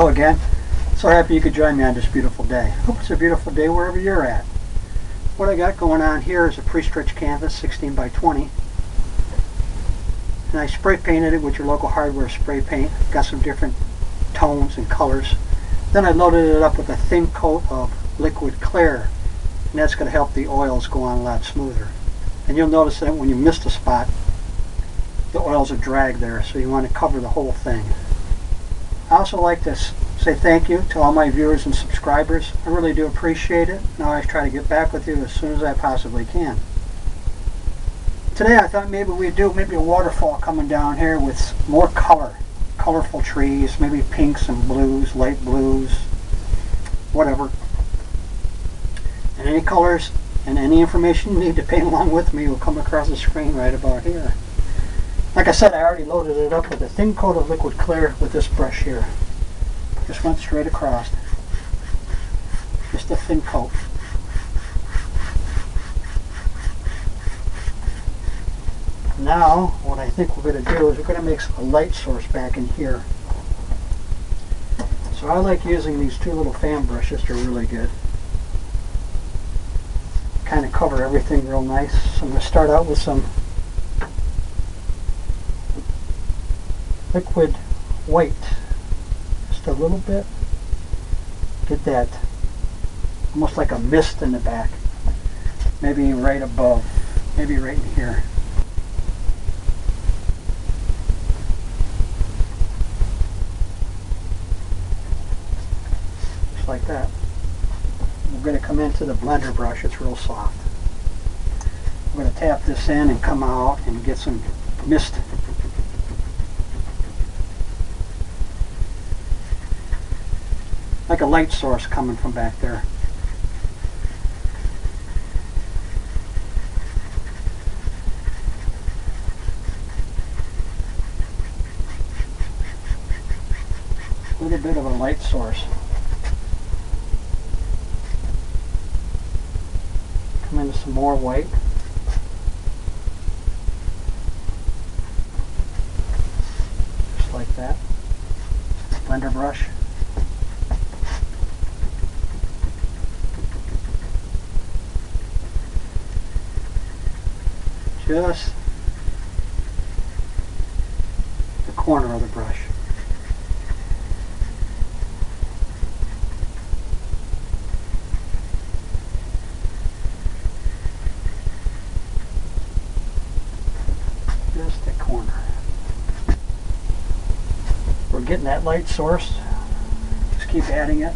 Hello again. So happy you could join me on this beautiful day. Hope it's a beautiful day wherever you're at. What I got going on here is a pre-stretched canvas, 16 by 20. And I spray painted it with your local hardware spray paint. Got some different tones and colors. Then I loaded it up with a thin coat of liquid clear. And that's going to help the oils go on a lot smoother. And you'll notice that when you miss a spot, the oils are dragged there, so you want to cover the whole thing. I also like to say thank you to all my viewers and subscribers. I really do appreciate it, and I always try to get back with you as soon as I possibly can. Today I thought maybe we'd do a waterfall coming down here with more colorful trees, maybe pinks and blues, light blues, whatever. And any colors and any information you need to paint along with me will come across the screen right about here. Like I said, I already loaded it up with a thin coat of liquid clear with this brush here. Just went straight across. Just a thin coat. Now, what I think we're going to do is we're going to mix a light source back in here. So I like using these two little fan brushes. They're really good. Kind of cover everything real nice. So I'm going to start out with some liquid white. Just a little bit. Get that almost like a mist in the back. Maybe right above. Maybe right in here. Just like that. We're going to come into the blender brush. It's real soft. We're going to tap this in and come out and get some mist. Like a light source coming from back there. A little bit of a light source. Come into some more white. Just like that. Blender brush. Just the corner of the brush. Just the corner. We're getting that light source. Just keep adding it.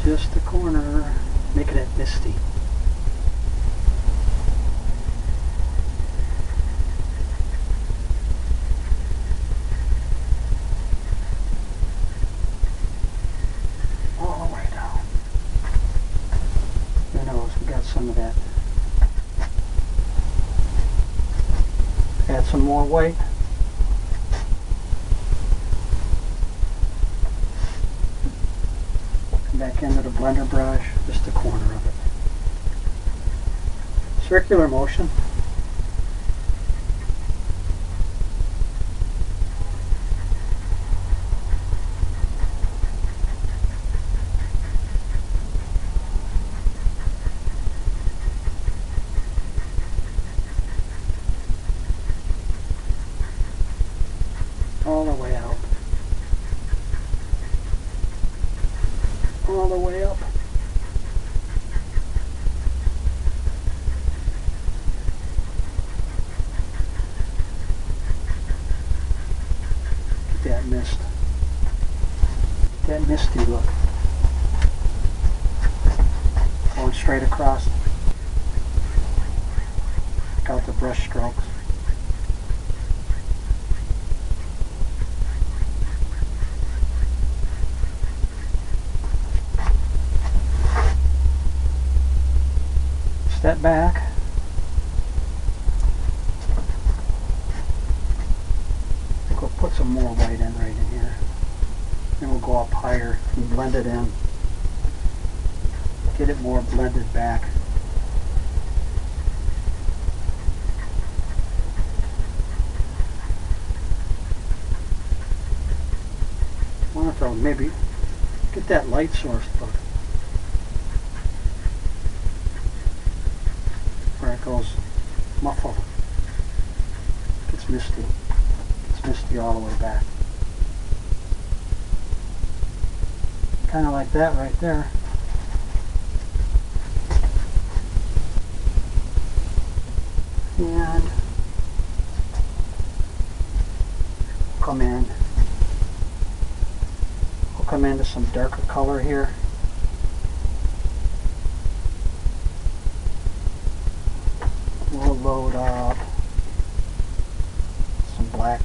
Just the corner, making it misty. All the way down. Who knows, we got some of that. Add some more white. Back into the blender brush, just the corner of it. Circular motion. All the way out. All the way up. Get that mist. Get that misty look. Going straight across. Check out the brush strokes. Step back. I think we'll put some more white in right in here. Then we'll go up higher and blend it in. Get it more blended back. have to maybe get that light source, but where it goes muffled. It's misty. It's misty all the way back. Kind of like that right there. And we'll come into some darker color here. We'll load up some black.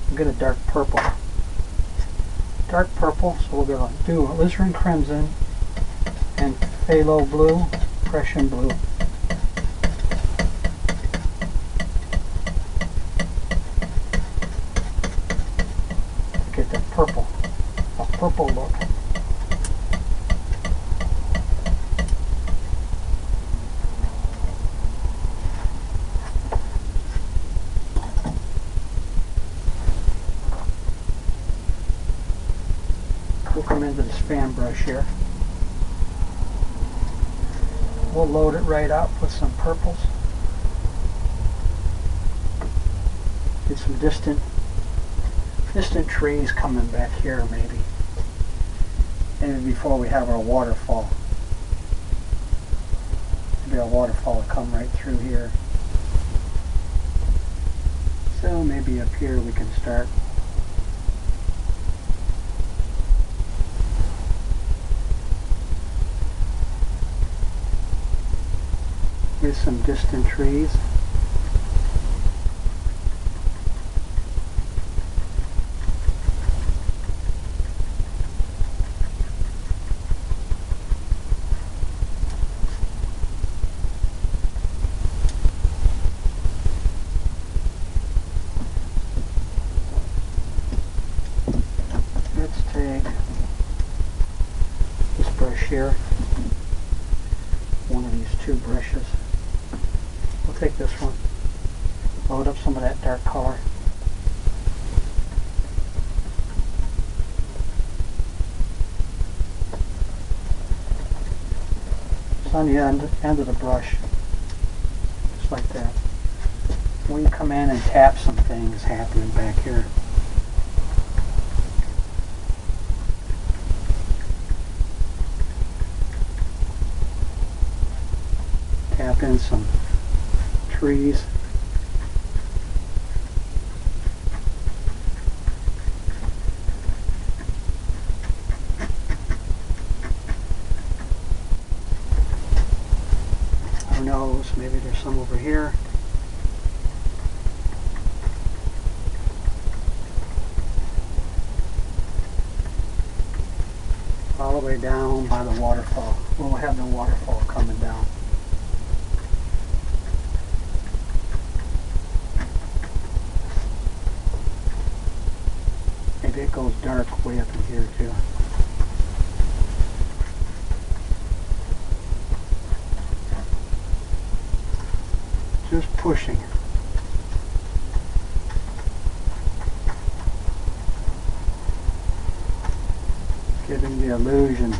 We'll get a dark purple. Dark purple, so we're going to do alizarin crimson and phthalo blue, Prussian blue. Get that purple, a purple look. We'll come into this fan brush here. We'll load it right up with some purples. Get some distant trees coming back here maybe. Maybe before we have our waterfall. Maybe our waterfall will come right through here. So maybe up here we can start. With some distant trees. Let's take this brush here, one of these two brushes. We'll take this one, load up some of that dark color. It's on the end of the brush, just like that. We can come in and tap some things happening back here. Tap in some trees. Who knows, maybe there's some over here. All the way down by the waterfall. We'll have the waterfall coming down. Maybe it goes dark way up in here too. Just pushing. Giving the illusion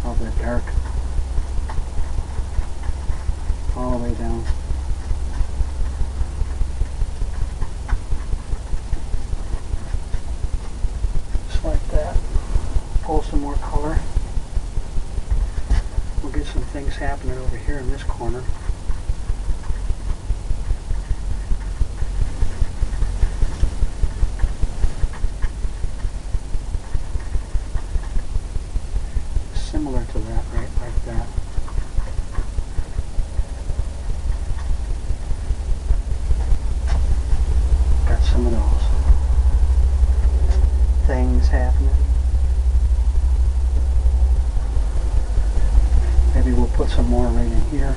of the dark all the way down. Just like that. Pull some more color. We'll get some things happening over here in this corner. Similar to that, right, like that. Got some of those things happening. Maybe we'll put some more right in here.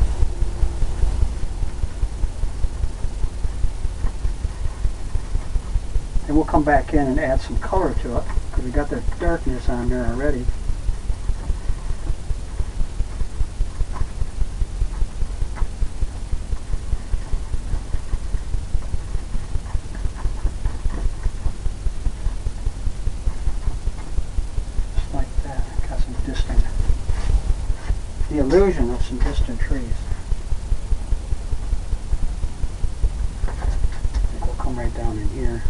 And we'll come back in and add some color to it, because we got the darkness on there already. distant trees. I think we'll come right down in here.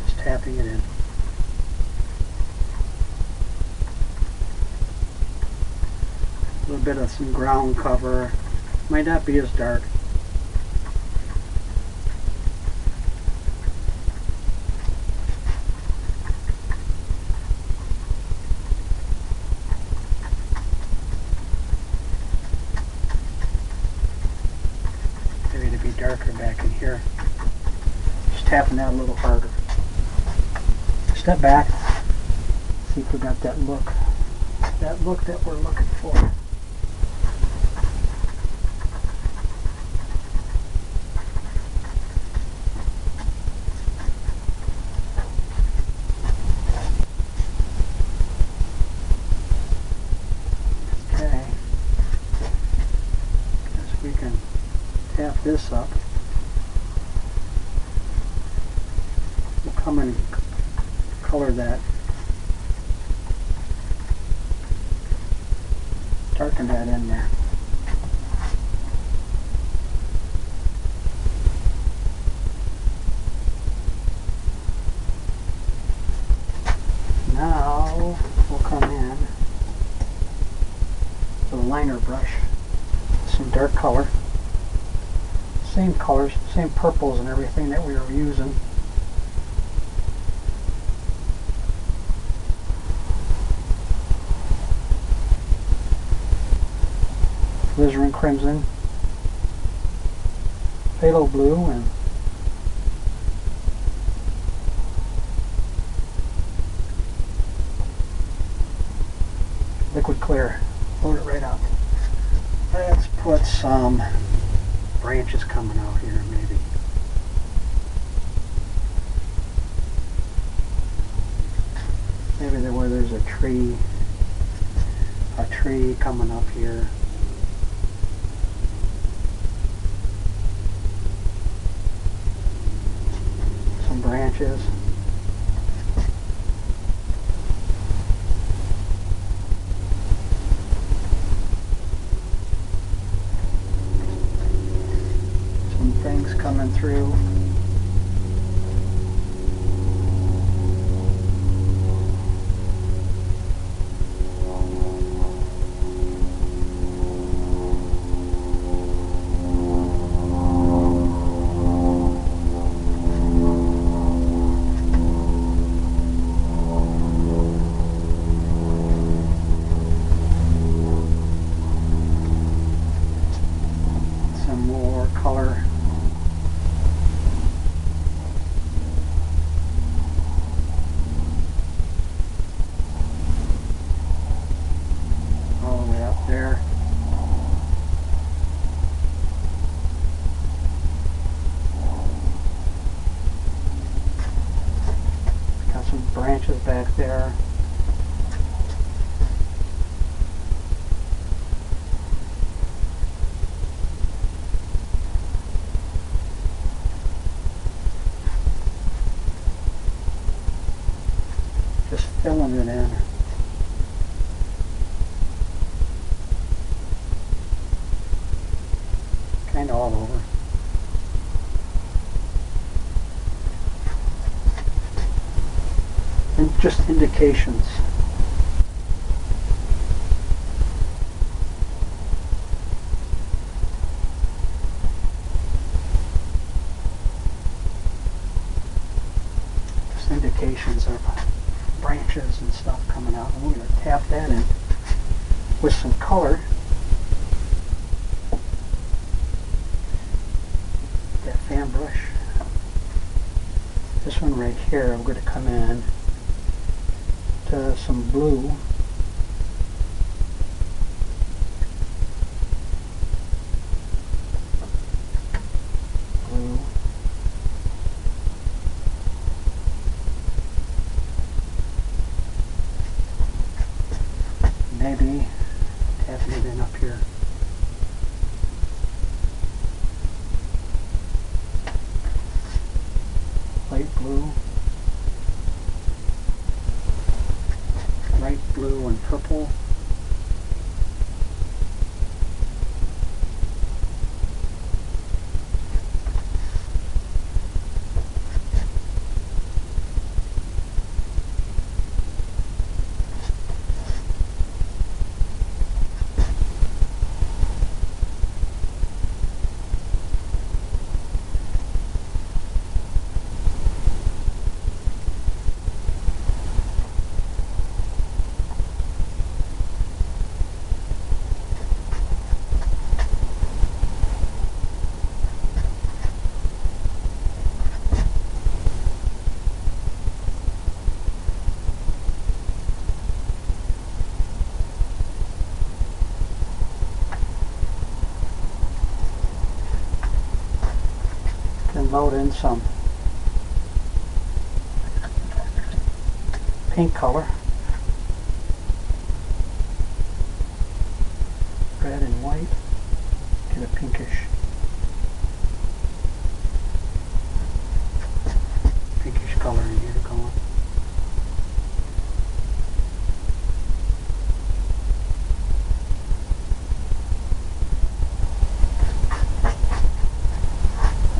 Just tapping it in. A little bit of some ground cover. Might not be as dark. Maybe to be darker back in here. Just tapping that a little harder. Step back. See if we got that look. That look that we're looking for. We can tap this up. We'll come in and color that. Darken that in there. Now we'll come in with a liner brush. Some dark color, same colors, same purples and everything that we were using. Alizarin crimson, phthalo blue, and liquid clear. Load it right up. Let's put some branches coming out here, maybe. Maybe there where there's a tree coming up here. Some branches. Things coming through. Some more color. There. Got some branches back there. Just filling it in. Kind of all over. And just indications. Just indications of branches and stuff coming out. And we're going to tap that in with some color. That fan brush. This one right here, we're going to come in to some blue. Blue. Maybe tapping it in up here. Light blue. light blue and purple. Then load in some pink color, red and white, get a pinkish color in here going.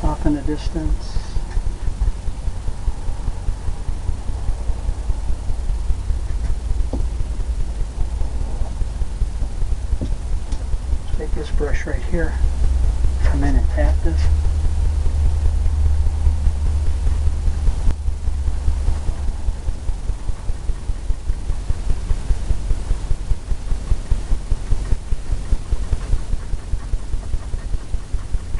Off in the distance. Take this brush right here, come in and tap this.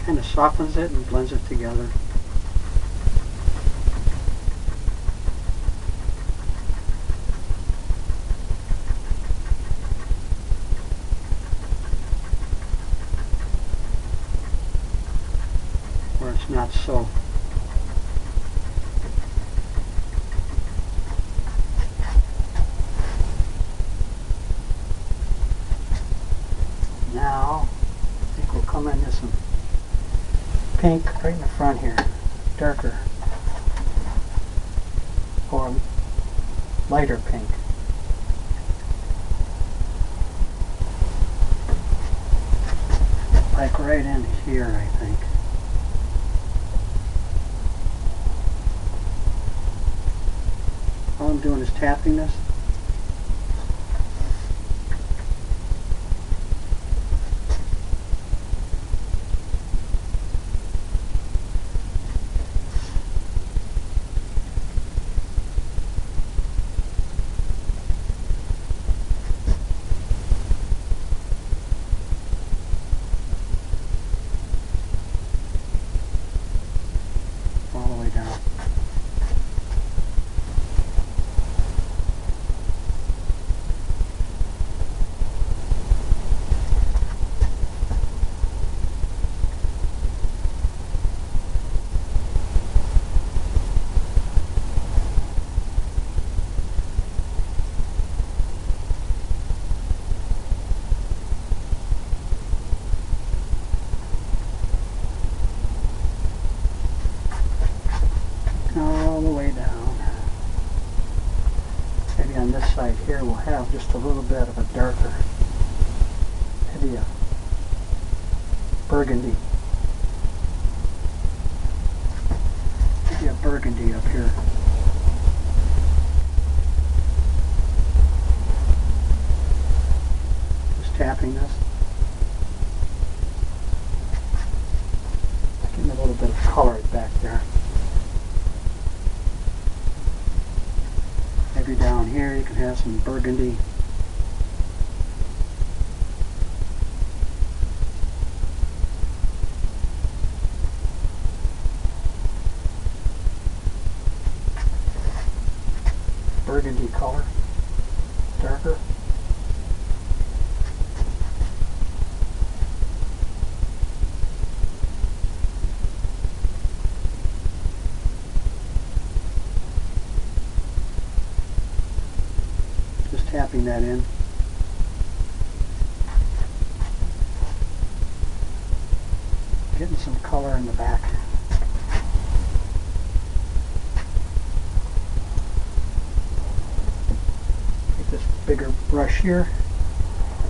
Kind of softens it and blends it together. Where it's not so now I think we'll come into some pink right in the front here, darker or lighter pink. Like right in here, I think. All I'm doing is tapping this. All the way down. All the way down. Maybe on this side here we'll have just a little bit of a darker, maybe a burgundy. Maybe a burgundy up here. Just tapping this. Getting a little bit of color back there. Maybe down here you can have some burgundy. Burgundy color, darker. Just tapping that in. Getting some color in the back. Take this bigger brush here.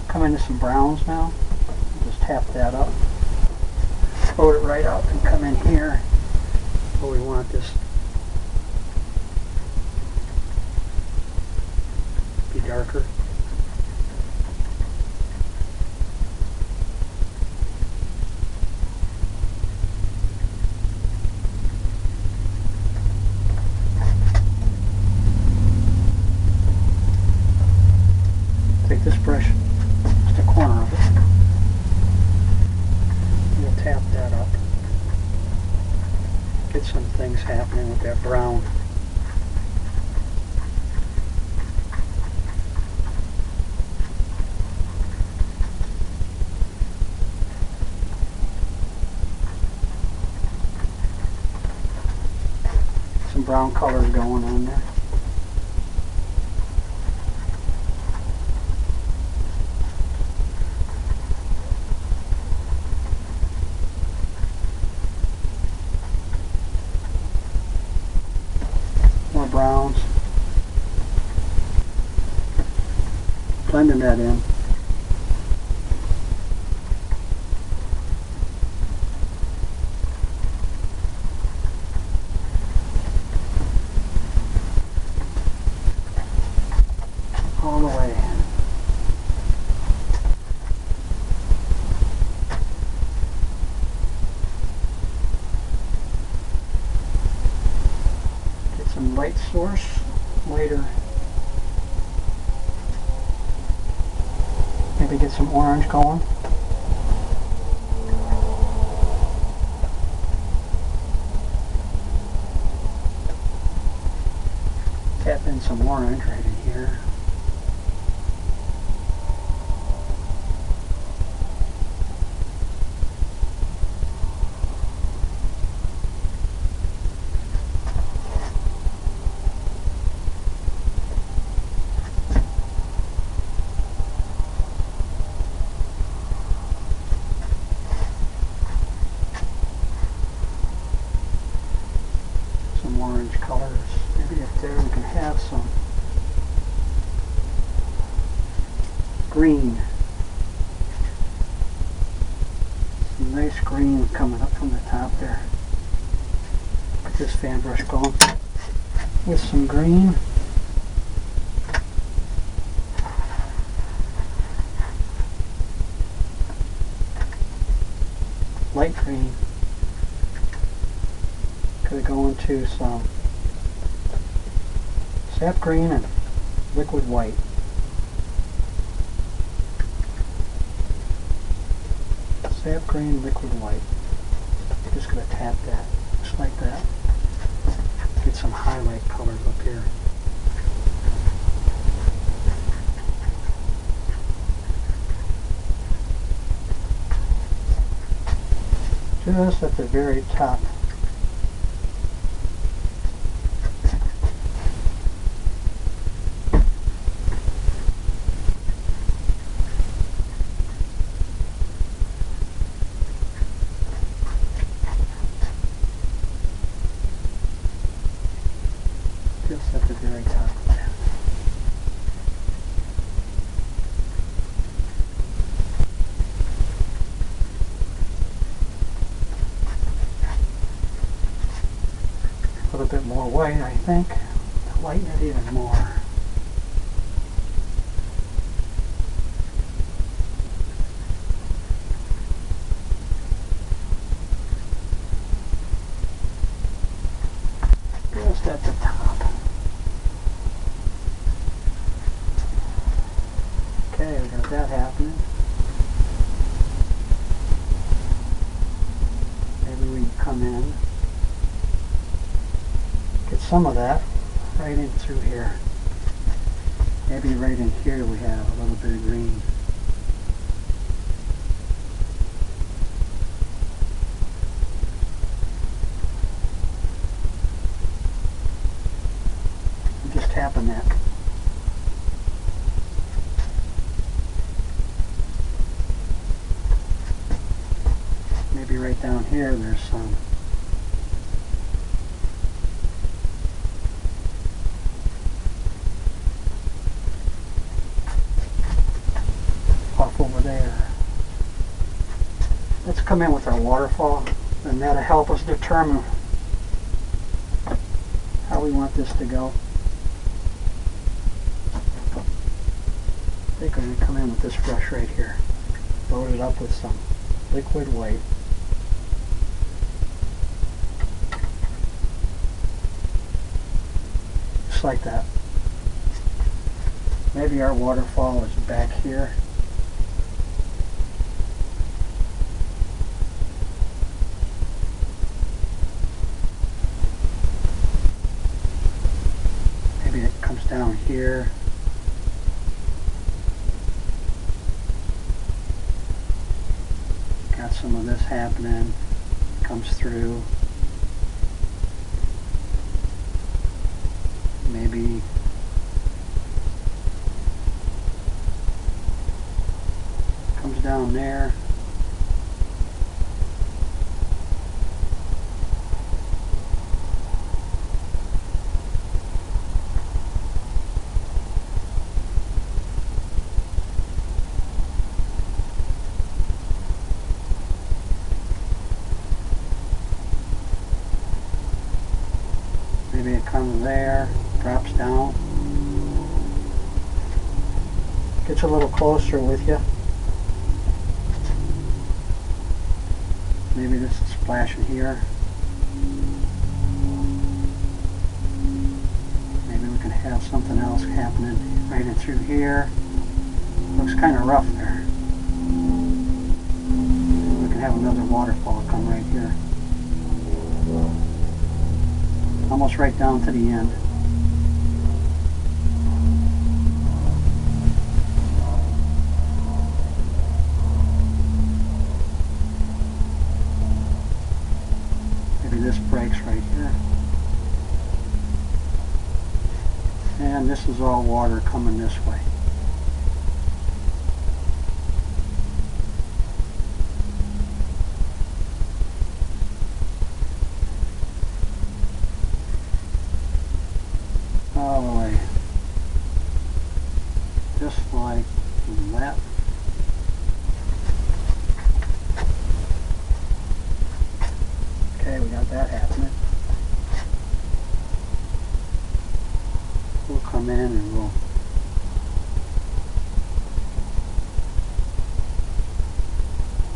Come into some browns now. Just tap that up. Float it right out and come in here where we want this to be darker. Take this brush, just a corner of it, and we'll tap that up. Get some things happening with that brown. Some brown colors going on there. More browns. Blending that in. All the way. Get some light source later. Maybe get some orange going. Tap in some orange right in here. Orange colors. Maybe up there we can have some green. Some nice green coming up from the top there. Get this fan brush going with some green. Light green. Could go into some sap green and liquid white. Sap green, liquid white. Just going to tap that, just like that. Get some highlight colors up here. Just at the very top. Just at the very top of that. A little bit more white, I think, to lighten it even more. Just at the top. Okay, we got that happening. Maybe we can come in, get some of that right in through here. Maybe right in here we have a little bit of green. I'm just tapping that. Maybe right down here there's some over there. Let's come in with our waterfall, and that'll help us determine how we want this to go. I think I'm going to come in with this brush right here. Load it up with some liquid white. Just like that. Maybe our waterfall is back here. Maybe it comes down here. Got some of this happening. Comes through. Maybe comes down there. Maybe it comes there, drops down. Gets a little closer with you. Maybe this is splashing here. Maybe we can have something else happening right in through here. Looks kind of rough there. We can have another waterfall come right here. Almost right down to the end. Maybe this breaks right here. And this is all water coming this way. All the way. Just like that. Okay, we got that happening. We'll come in and we'll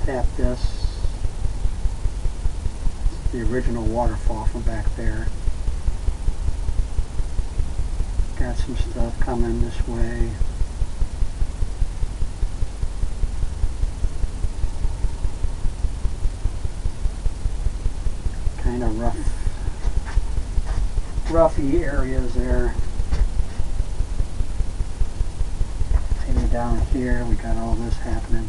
tap this. It's the original waterfall from back there. Got some stuff coming this way. Kind of roughy areas there. Maybe down here we got all this happening.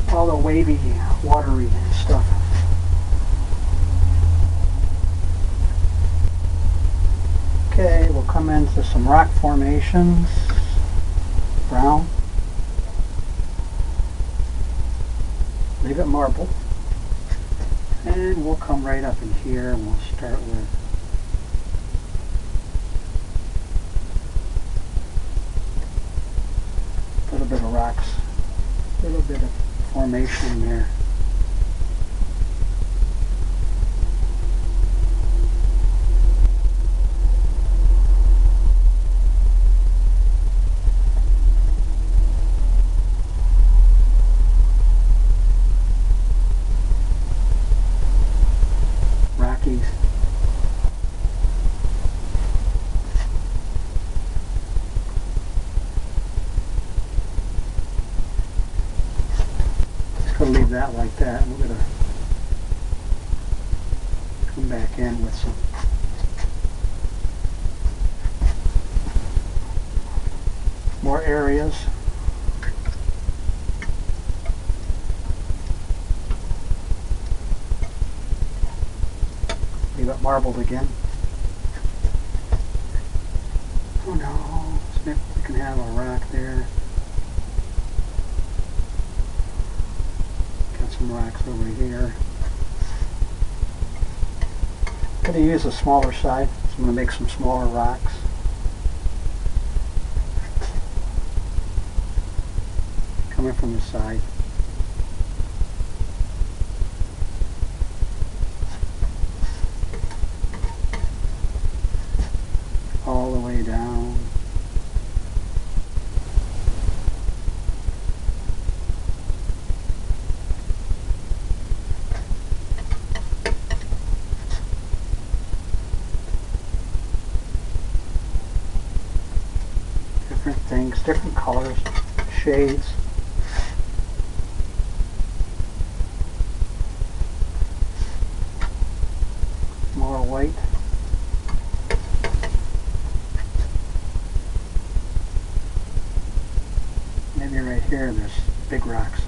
All the wavy, watery stuff. Okay, we'll come into some rock formations. Brown. Leave it marble. And we'll come right up in here and we'll start with a little bit of rocks. A little bit of formation there. Rockies. Gonna leave that like that, and we're gonna come back in with some more areas. got marbled again. Oh no, maybe we can have a rock there. Got some rocks over here. I'm going to use a smaller side, so I'm going to make some smaller rocks. Coming from the side. All the way down. Different things, different colors, shades. More white. Maybe right here there's big rocks.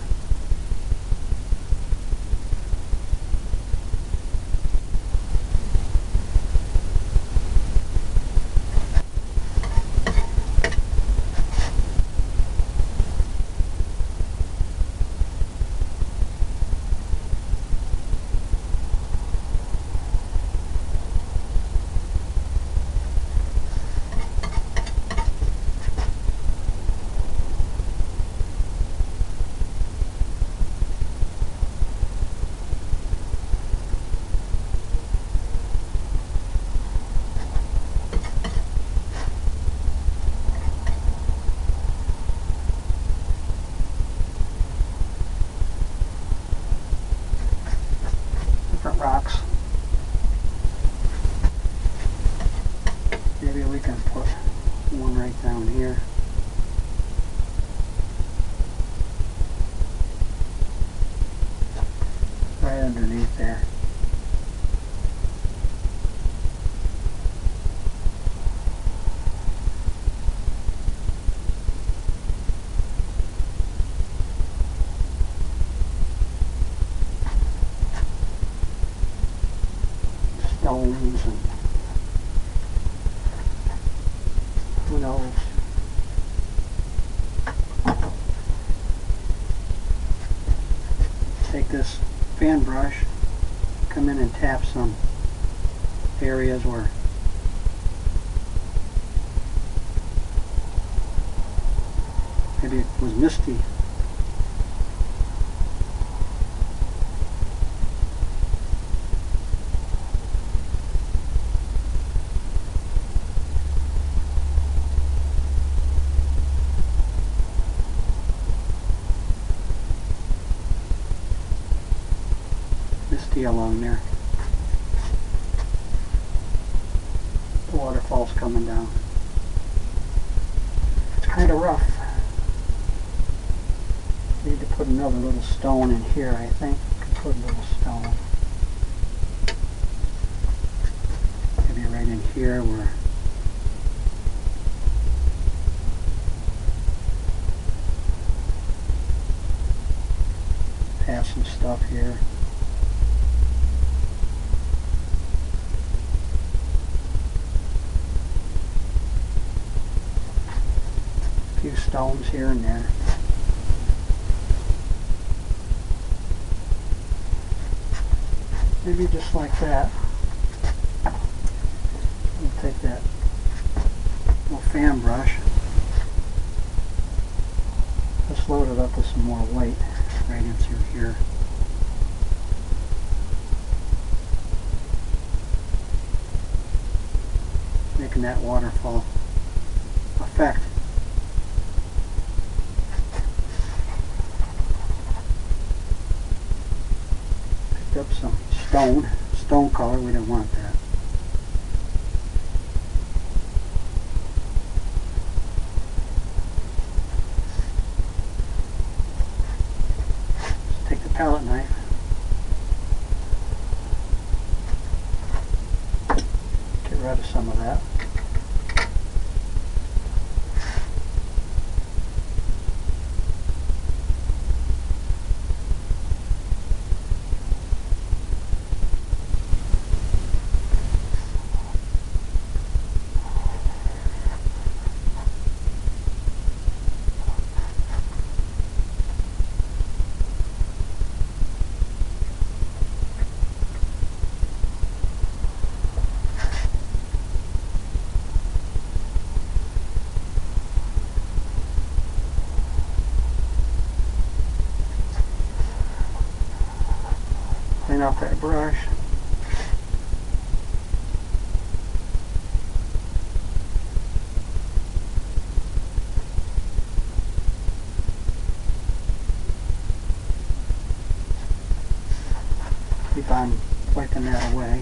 Different rocks. Maybe we can put one right down here. Right underneath there. Stones and who knows. Take this fan brush, come in and tap some areas where maybe it was misty. Along there. The waterfall's coming down. It's kind of rough. Need to put another little stone in here, I think. Could put a little stone. Maybe right in here where have some stuff here. Few stones here and there. Maybe just like that. We'll take that little fan brush. Let's load it up with some more white right in through here. Making that waterfall effect. Up some stone color. We don't want that. Just take the palette knife, get rid of some of that. clean up that brush. Keep on wiping that away.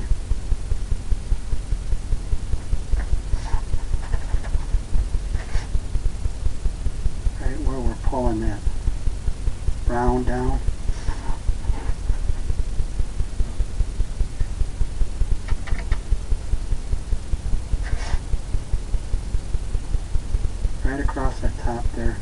Right where we're pulling that round down. Right across that top there.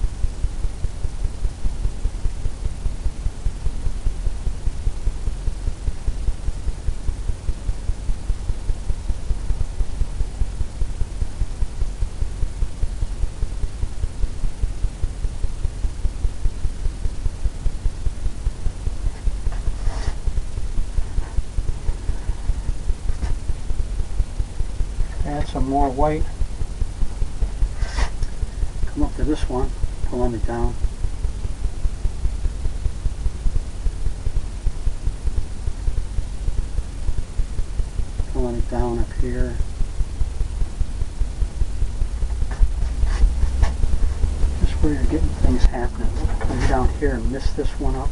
Add some more white. Come up to this one, pulling it down. Pulling it down up here. Just where you're getting things happening. Come down here and mist this one up.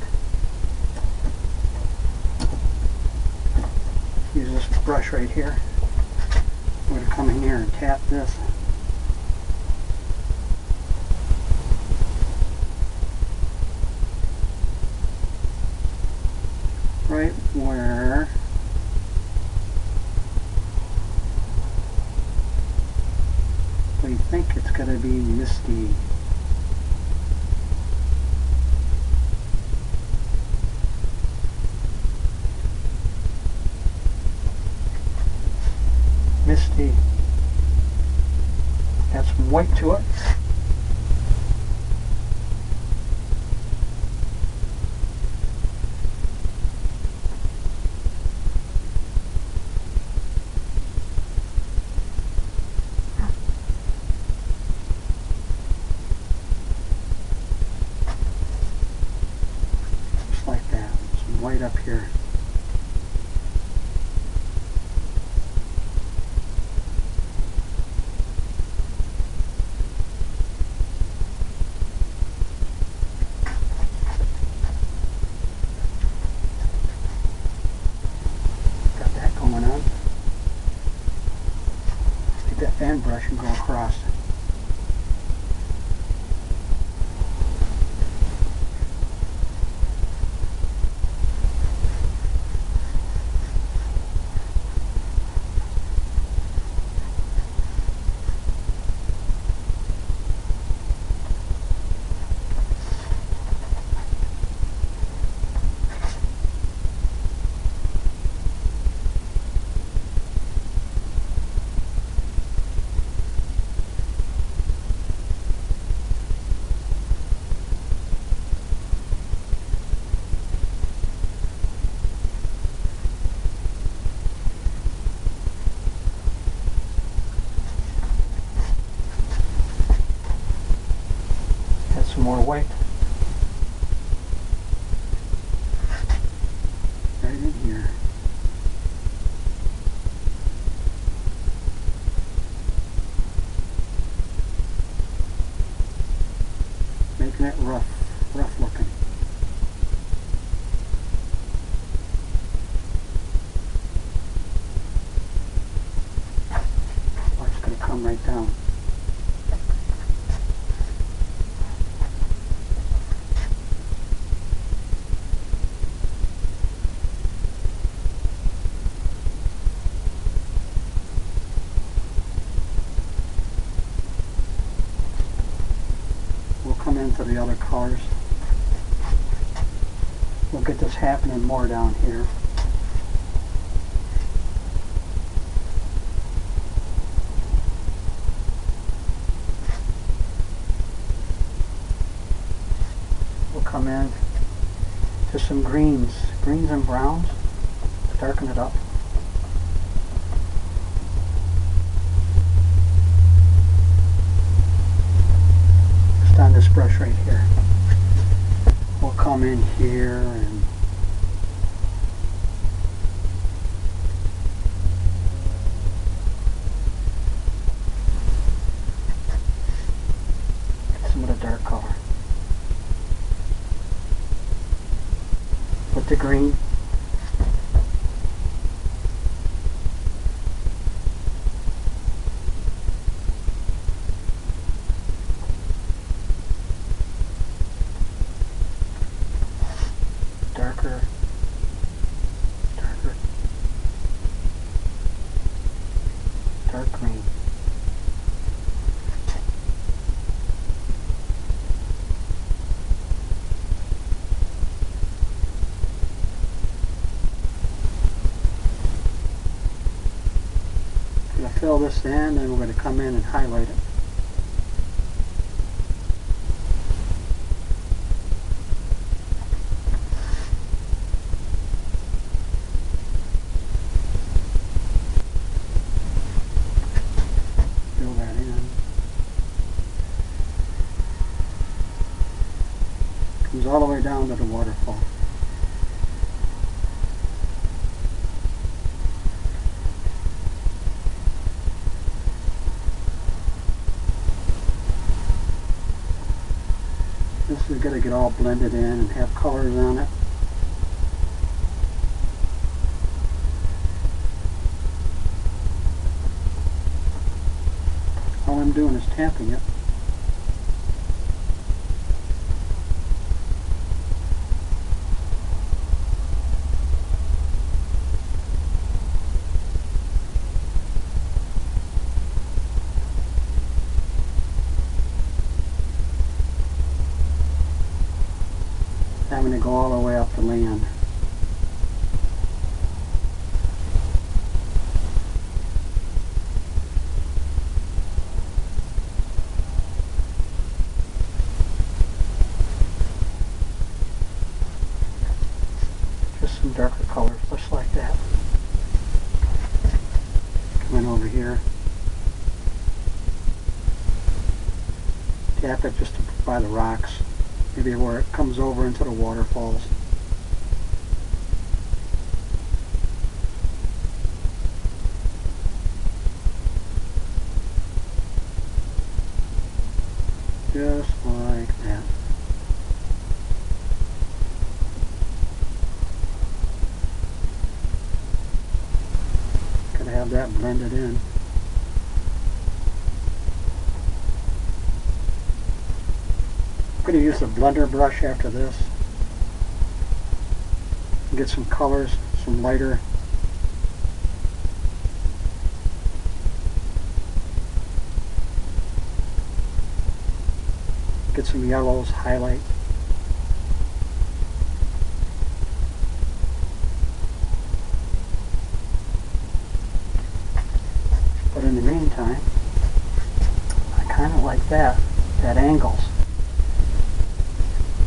Use this brush right here. We're going to come in here and tap this. Right where we think it's going to be misty. Misty. Add some white to it. Just like that. Some white up here. That fan brush and go across. Some more white. Right in here. Making it rough looking. Oh, it's going to come right down. Come into the other colors. We'll get this happening more down here. We'll come in to some greens and browns to darken it up. On this brush right here. We'll come in here and to green. Darker, darker, dark green. I'm going to fill this in, and we're going to come in and highlight it. Fill that in. Comes all the way down to the waterfall. This is going to get all blended in and have colors on it. All I'm doing is tapping it. I'm going to go all the way up the land. Just some darker colors, just like that. Coming over here. Tap it just by the rocks. Maybe where it comes over into the waterfalls. Just like that. Gotta have that blended in. I'm going to use the blender brush after this. Get some colors, some lighter. Get some yellows, highlight. But in the meantime, I kind of like that angles.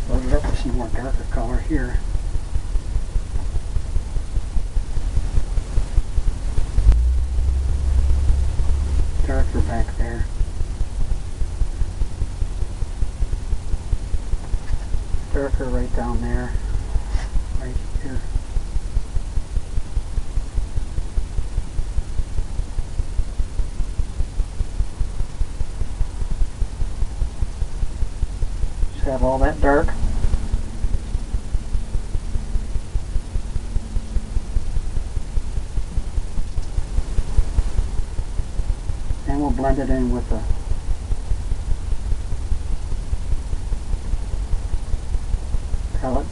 Load it up with some more darker color here. Darker back there. Darker right down there. Right here. Just have all that dark. And we'll blend it in with the palette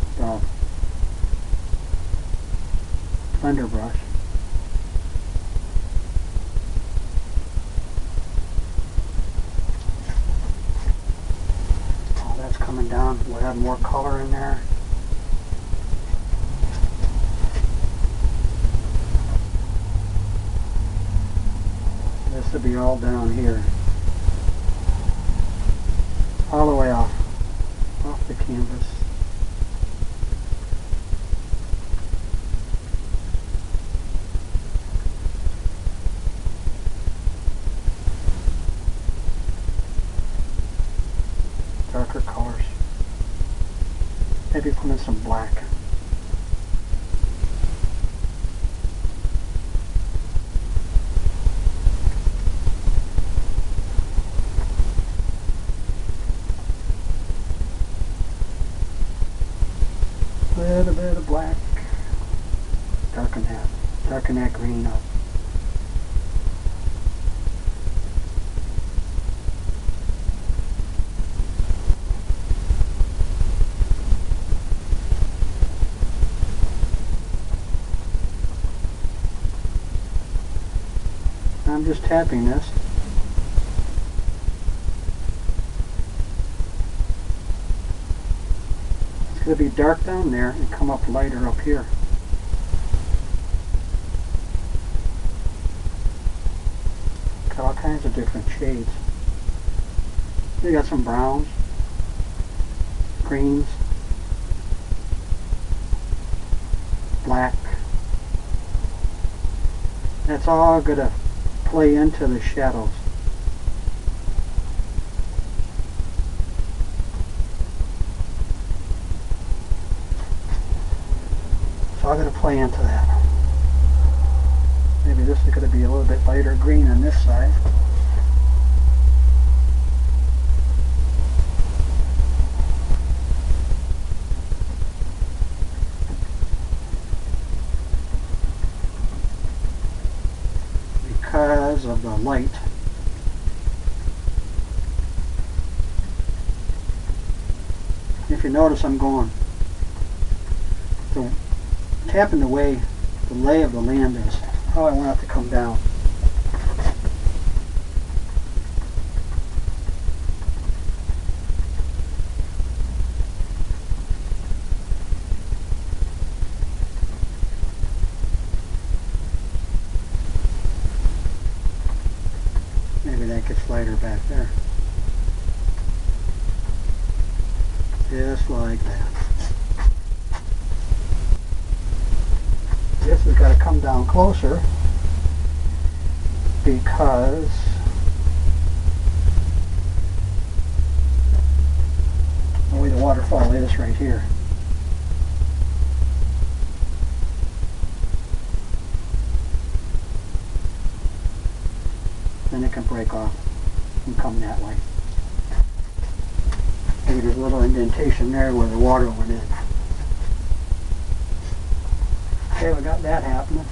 blender brush. Oh, that's coming down. We'll have more color in there. This will be all down here. All the way off the canvas. Darker colors. Maybe put in some black. A little bit of black. Darken that green up. I'm just tapping this. It's going to be dark down there and come up lighter up here. Got all kinds of different shades. You got some browns, greens, black. That's all going to play into the shadows. So I'm going to play into that. Maybe this is going to be a little bit lighter green on this side. Because of the light. If you notice, I'm going tapping the way the lay of the land is, how I want it to come down. Maybe that gets lighter back there. Just like that. This has got to come down closer because the way the waterfall is right here. Then it can break off and come that way. Maybe there's a little indentation there where the water went in. Okay, we got that happening.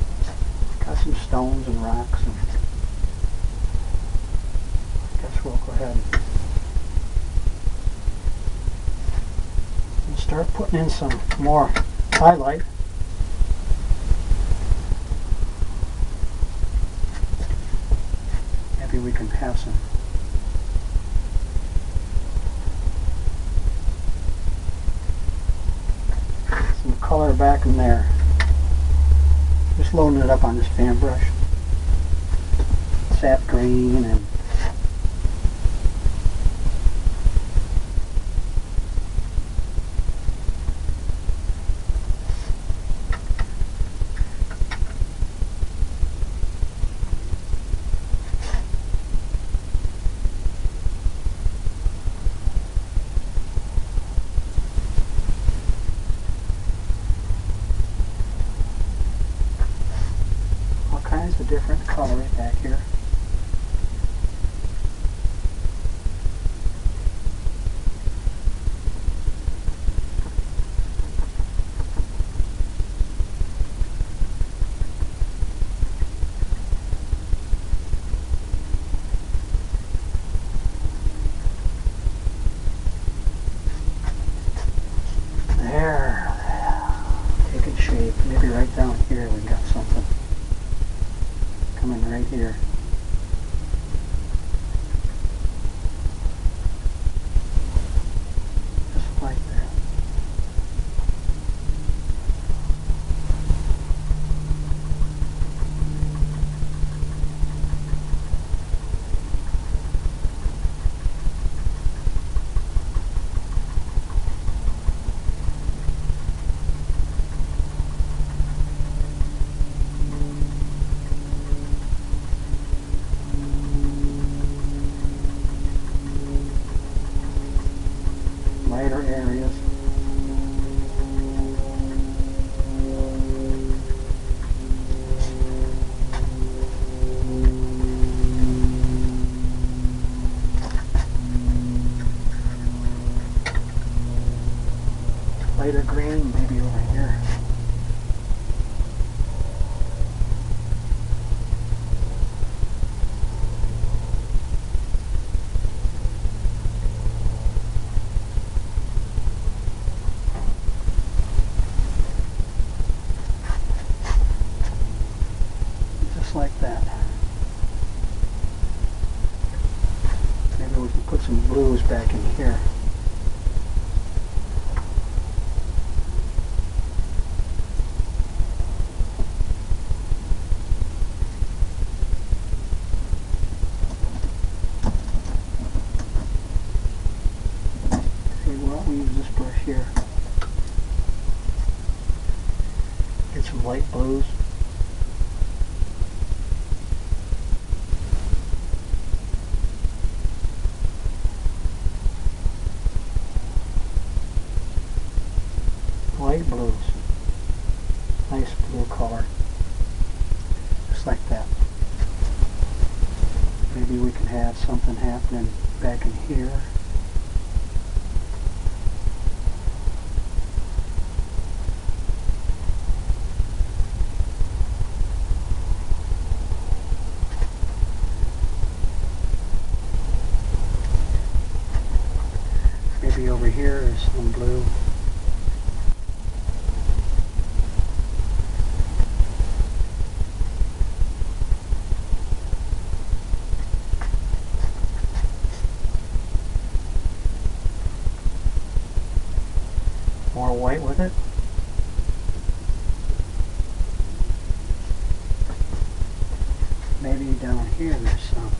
Got some stones and rocks. And I guess we'll go ahead and start putting in some more highlight. Maybe we can have some color back in there. Just loading it up on this fan brush. Sap green and a different color back here. There, taking shape. Maybe right down here we got something coming right here. Just like that. Lighter areas. Lighter green maybe over here. back in here. We use this brush here. Get some light blues. Light blues. Nice blue color. Just like that. Maybe we can have something happening back in here. Maybe over here is some blue. More white with it. Maybe down here there's some.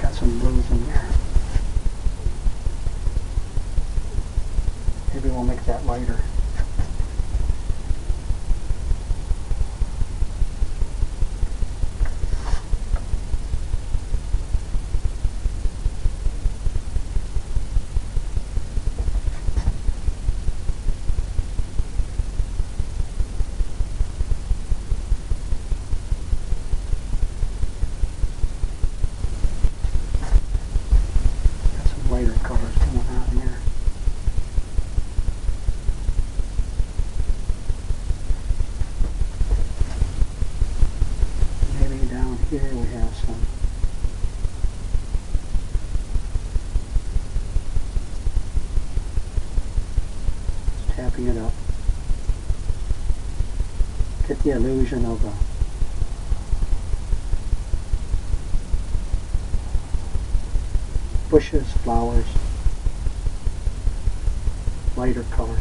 Got some blues in there. Maybe we'll make that lighter. Lighter colors coming out here. Maybe down here we have some. Just tapping it up. Get the illusion of a bushes, flowers, lighter colors.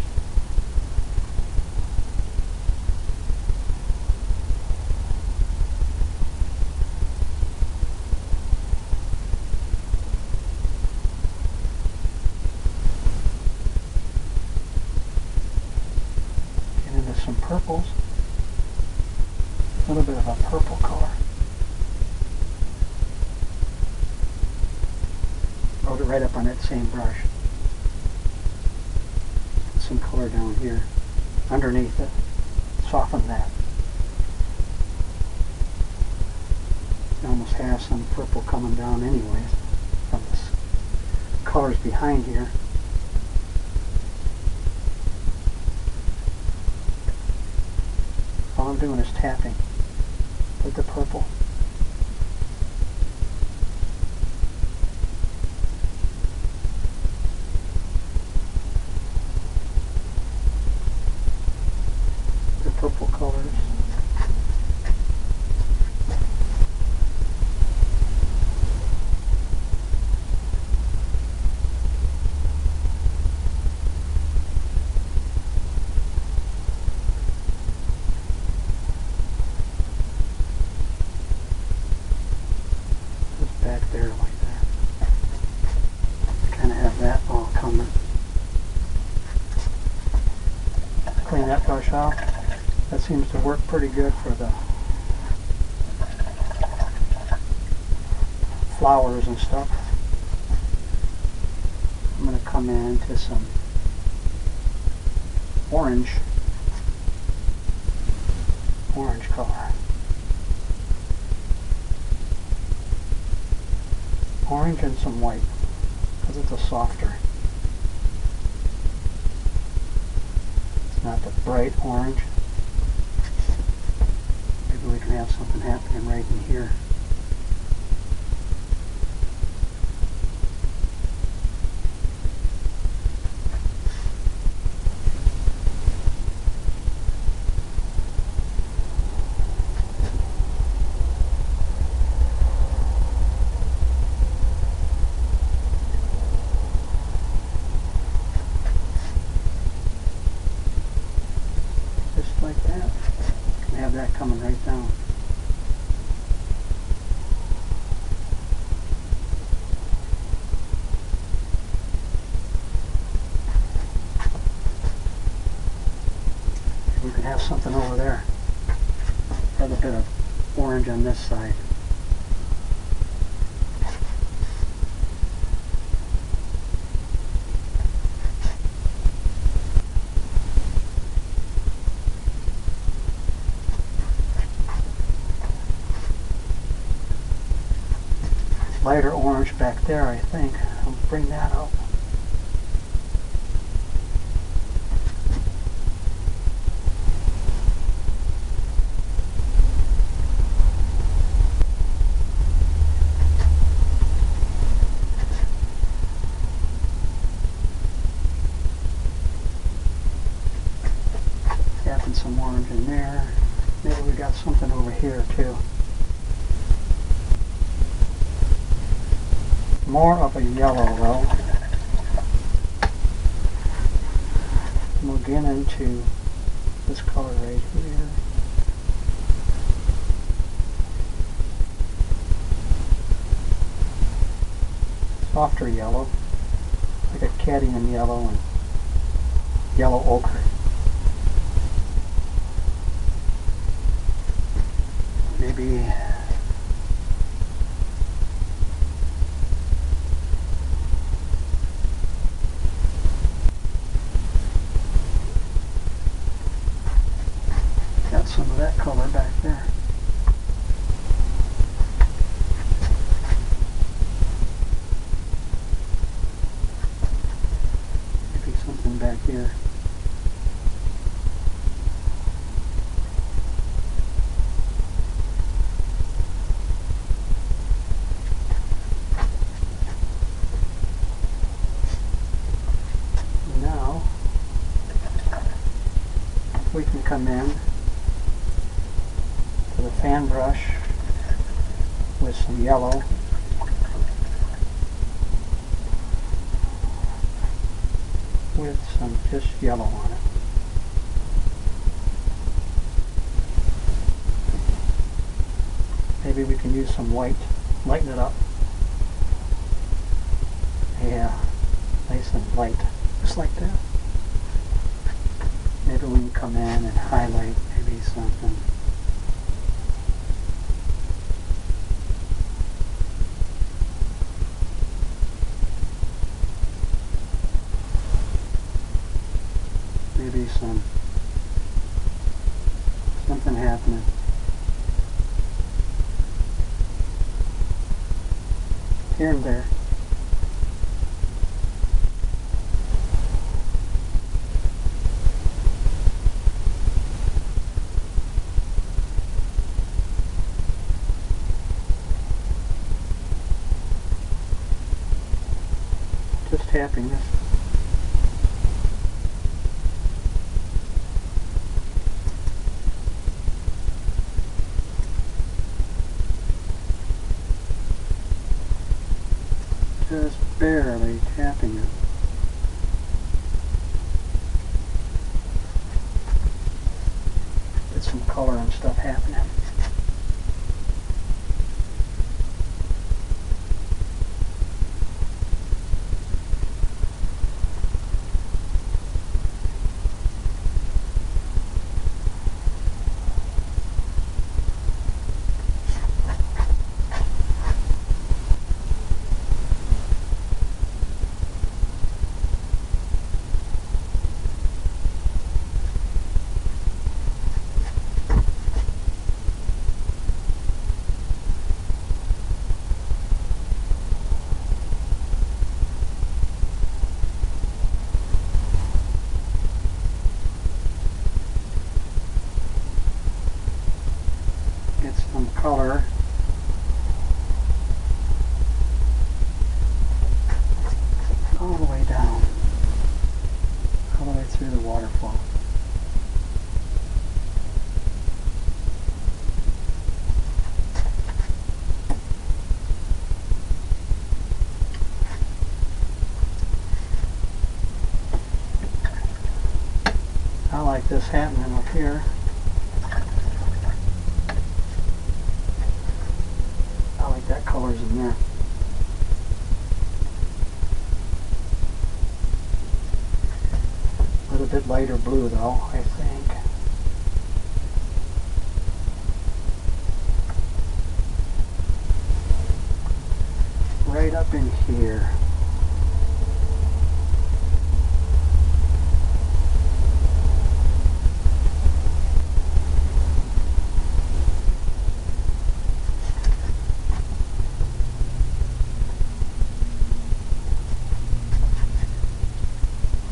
Get into some purples. A little bit of a purple color. Load it right up on that same brush. Put some color down here underneath it. Soften that. You almost have some purple coming down anyways from this colors behind here. All I'm doing is tapping with the purple. Purple colors. Just back there like that. Kind of have that all coming. Clean that brush off. That seems to work pretty good for the flowers and stuff. I'm going to come into some orange color. Orange and some white, because it's a softer. It's not the bright orange. Maybe we can have something happening right in here. one over there. A little bit of orange on this side. Lighter orange back there, I think. I'll bring that out. Tapping some orange in there. Maybe we got something over here too. More of a yellow though. And we'll get into this color right here. Softer yellow, like a cadmium yellow and yellow ochre. Maybe got some of that color back there. Maybe something back here. Now we can come in to the fan brush with some yellow. With some just yellow on it. Maybe we can use some white, lighten it up. Yeah, nice and light, just like that. Maybe we can come in and highlight maybe something. Maybe something happening. Here and there. Just tapping this. Just barely tapping it. Get some color and stuff happening. Some color. All the way down. All the way through the waterfall. I like this happening up here. That color's in there. A little bit lighter blue though, I think. right up in here.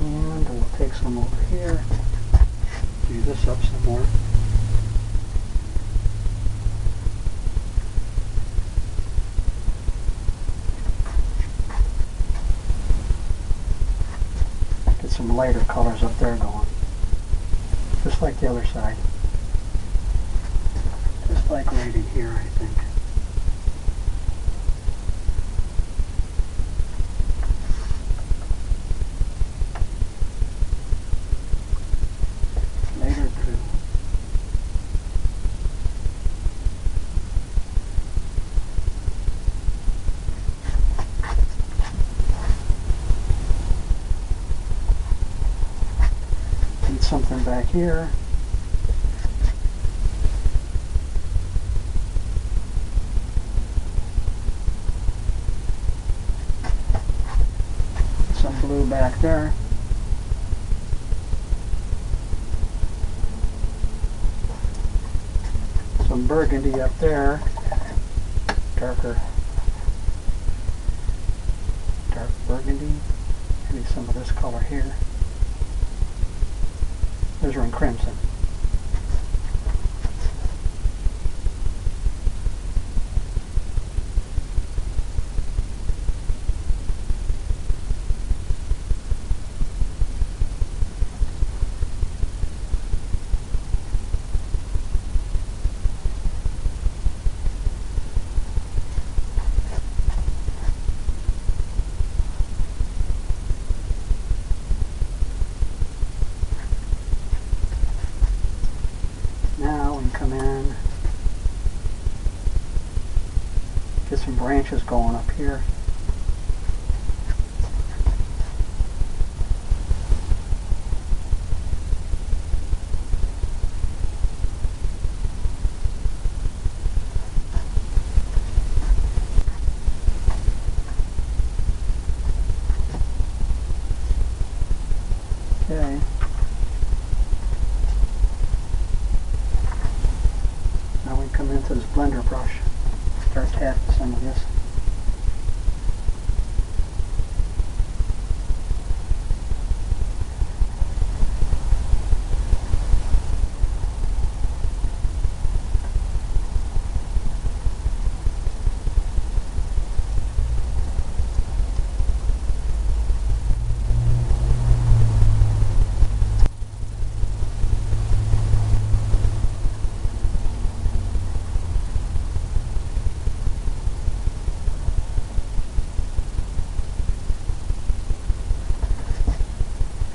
And we'll take some over here, do this up some more. Get some lighter colors up there going, just like the other side. Just like right in here, I think. Lighter blue. Need something back here. Some blue back there. Some burgundy up there. Dark burgundy. Maybe some of this color here. Those are in crimson. Now we can come in, get some branches going up here. Okay. Now we come into this blender brush, start tapping some of this.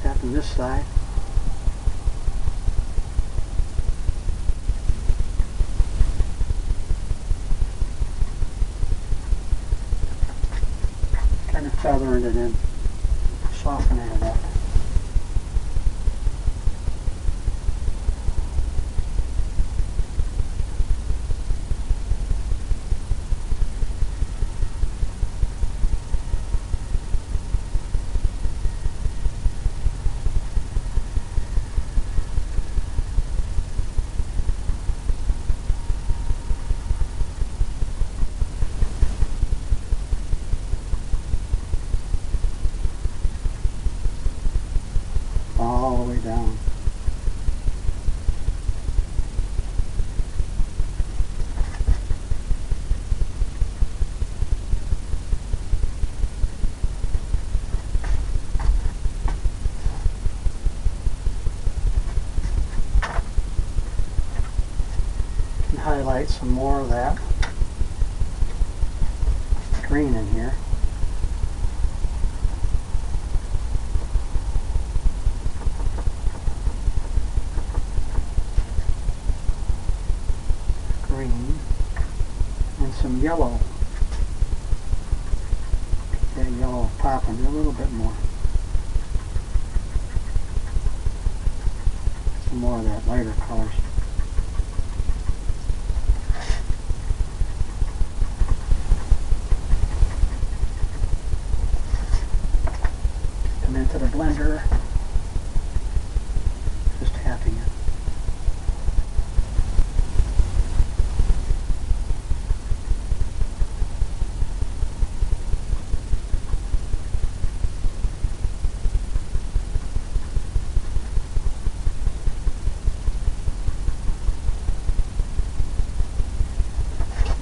Tapping this side. Kind of feathering it in, softening it up. All the way down. And highlight some more of that green in here. Green and some yellow. That yellow popping a little bit more. Some more of that lighter colors. blender, just tapping it.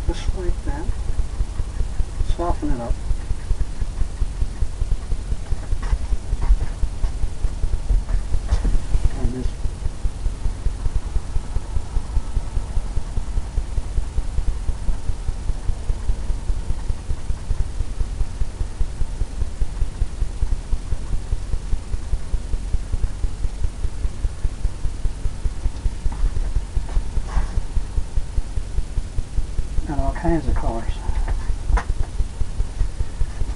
Just like that. Soften it up. And this got all kinds of colors.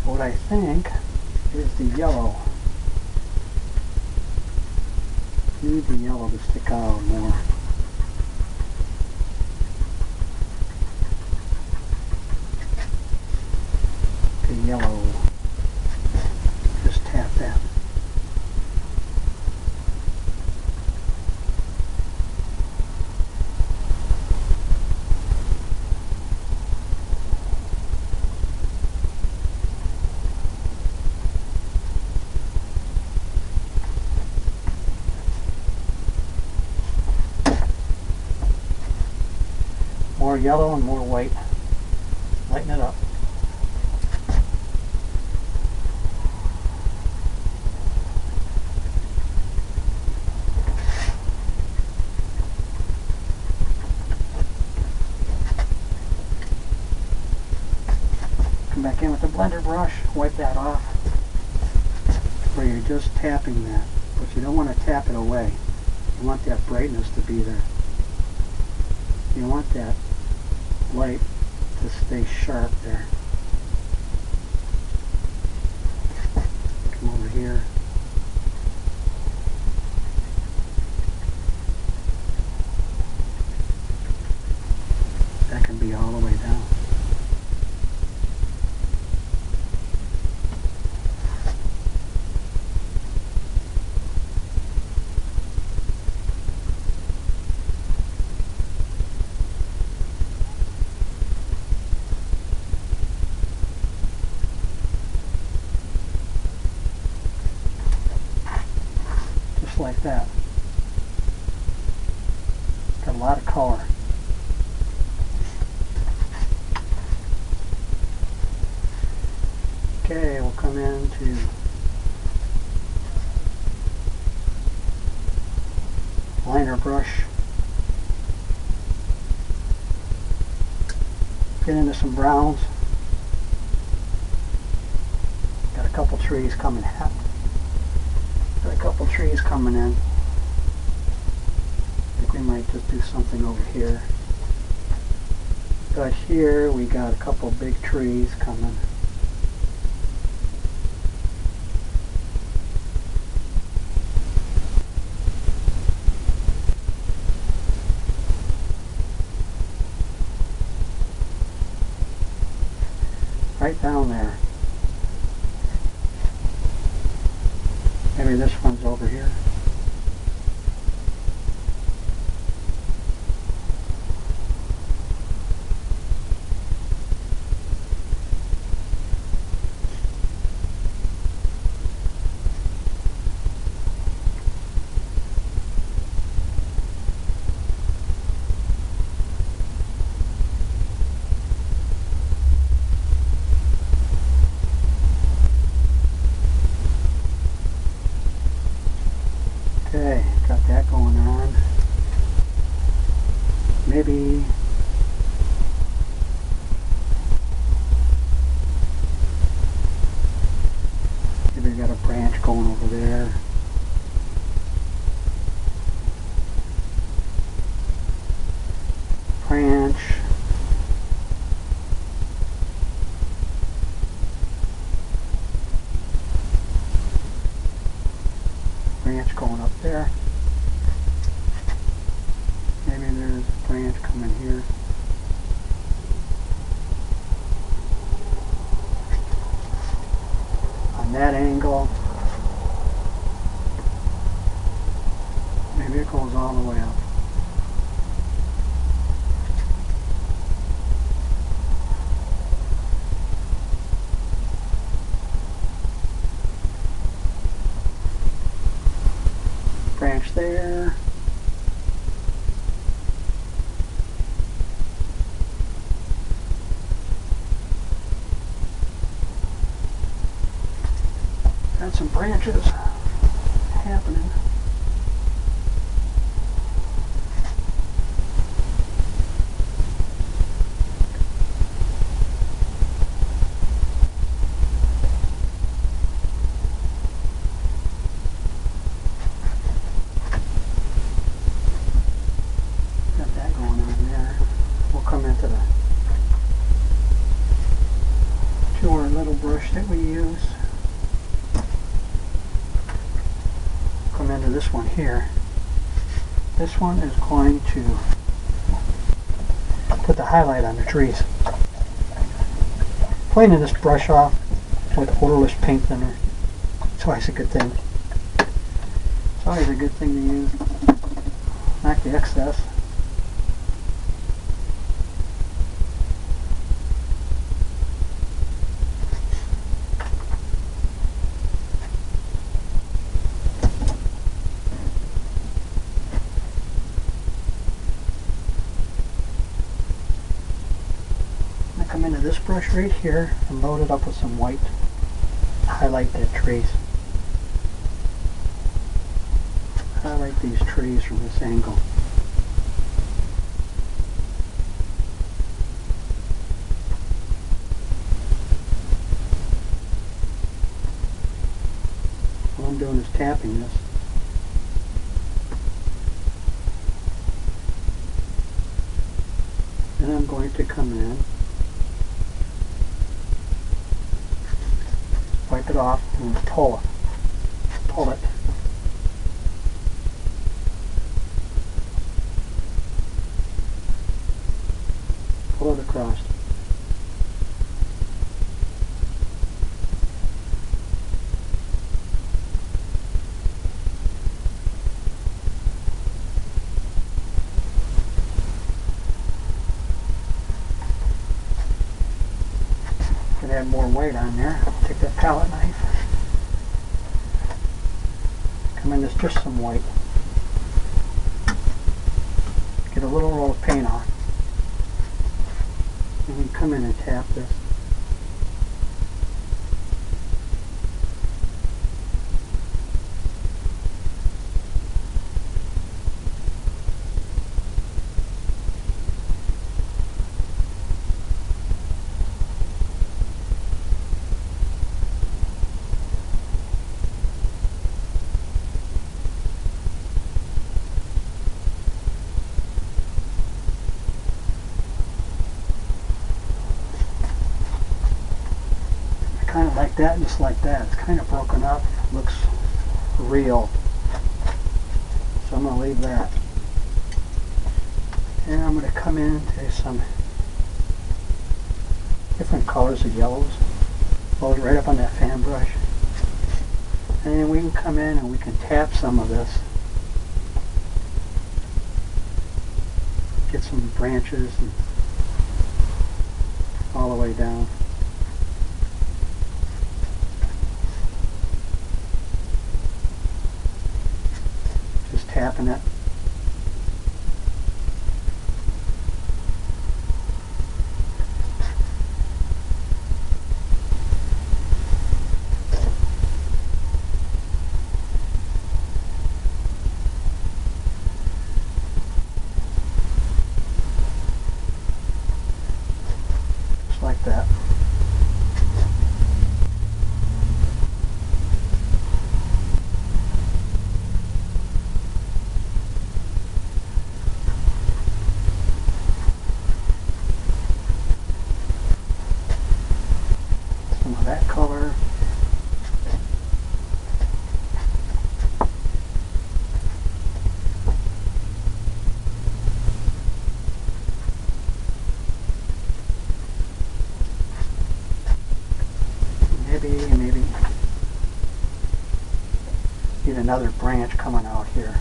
What I think is the yellow. Need the yellow to stick out more. The yellow. Just tap that. More yellow and more white. Lighten it up. Come back in with the blender brush, wipe that off. Where you're just tapping that, but you don't want to tap it away. You want that brightness to be there. You want that light to stay sharp there. Come over here. That can be all the way down. Like that. Got a lot of color. Okay, we'll come into liner brush. Get into some browns. Got a couple trees coming out. Got a couple trees coming in. I think we might just do something over here. But here we got a couple big trees coming. Right down there. Maybe this one's over here. Okay, got that going on. Maybe we got a branch going over there. Branch. Branch going up there. Maybe there's a branch coming here. On that angle. goes all the way up. Branch there. Got some branches happening. Got that going on there. We'll come into the to our little brush that we use. Come into this one here. This one is going to put the highlight on the trees. Cleaning this brush off with odorless paint thinner, it's always a good thing. It's always a good thing to use. Knock the excess. Come into this brush right here and load it up with some white. Highlight the trees. Highlight these trees from this angle. All I'm doing is tapping this. Then I'm going to come in, wipe it off, and pull it. Pull it. Pull it across. Could add more white on there. Take that palette knife. Come in, there's just some white. Get a little roll of paint off. And then come in and tap this. Kind of like that, just like that. It's kind of broken up, looks real. So I'm going to leave that. And I'm going to come into some different colors of yellows. Load it right up on that fan brush. And then we can come in and we can tap some of this. Get some branches and all the way down. Tapping it. Just like that. That color. Maybe need another branch coming out here.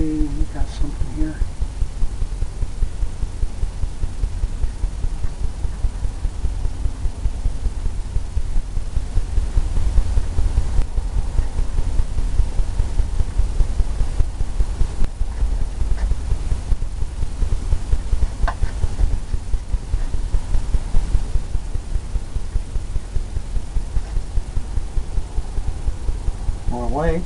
maybe we got something here. More white.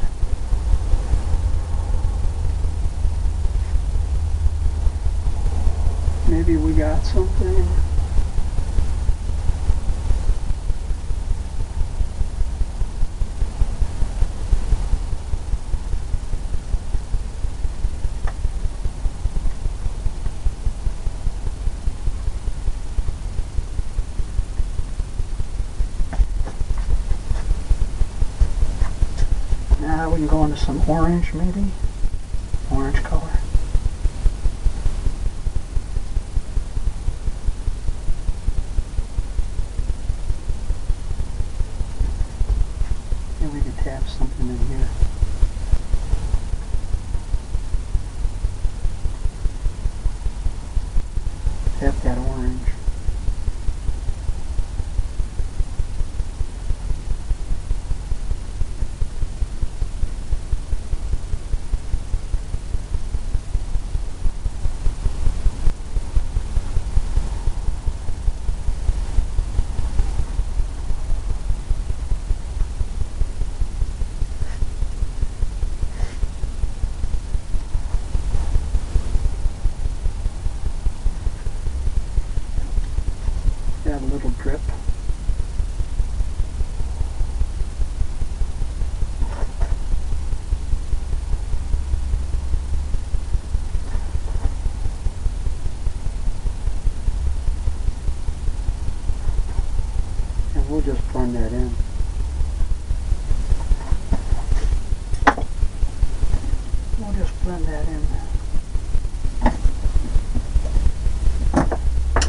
Maybe we got something. Now we can go into some orange, maybe. Orange color. And we can tap something in here. Tap that orange. Have a little drip. And we'll just blend that in. We'll just blend that in.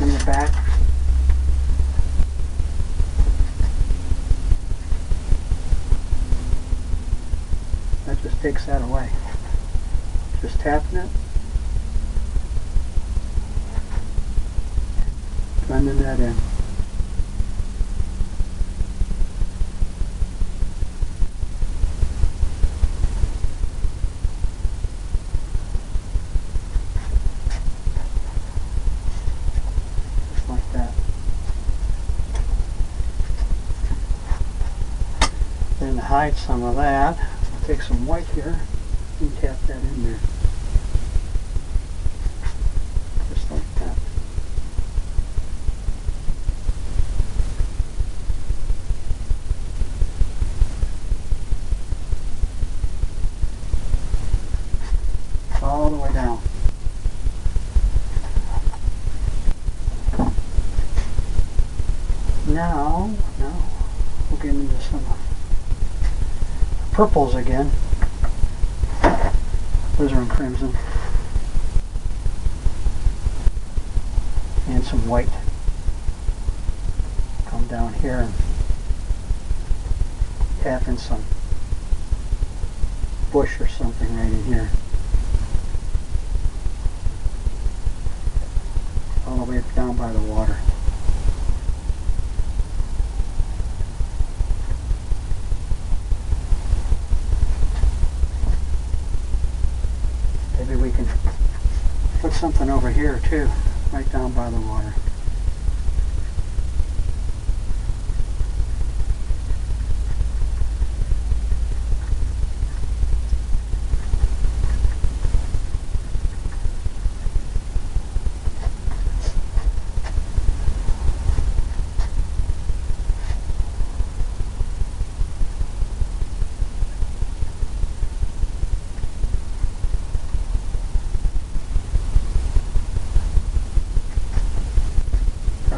In the back. That just takes that away. Just tapping it. Blending that in. Just like that. Then to hide some of that, take some white here and tap that in there. Just like that. All the way down. Now we'll get into some purples again. Alizarin crimson. And some white. Come down here and tap in some bush or something right in here. All the way down by the water. Maybe we can put something over here too, right down by the water.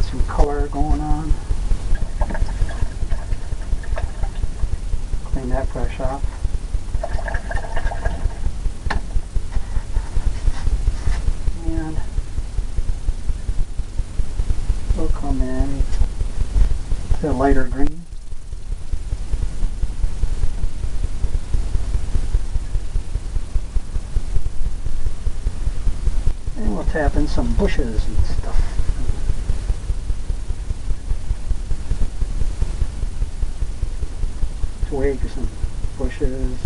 Some color going on. Clean that brush off. And we'll come in to a lighter green. We'll tap in some bushes and stuff. Twigs and bushes.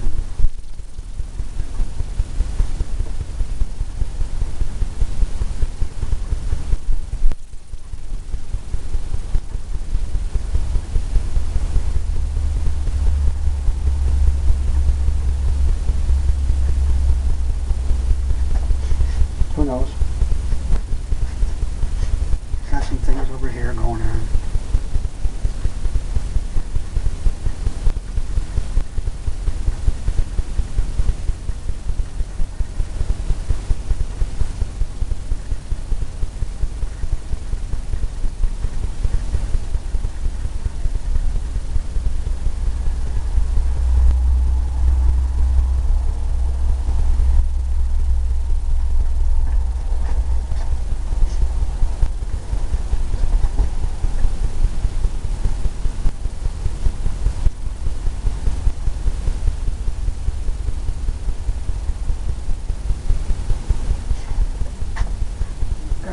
Who knows? Got some things over here going on.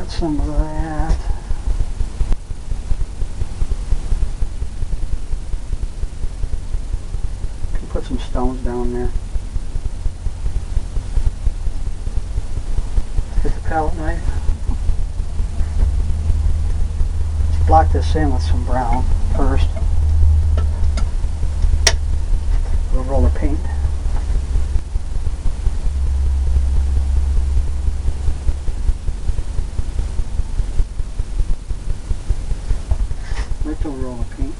Some of that. Can put some stones down there. Hit the palette knife. Let's block this in with some brown first. A roll of paint. Little roll of paint.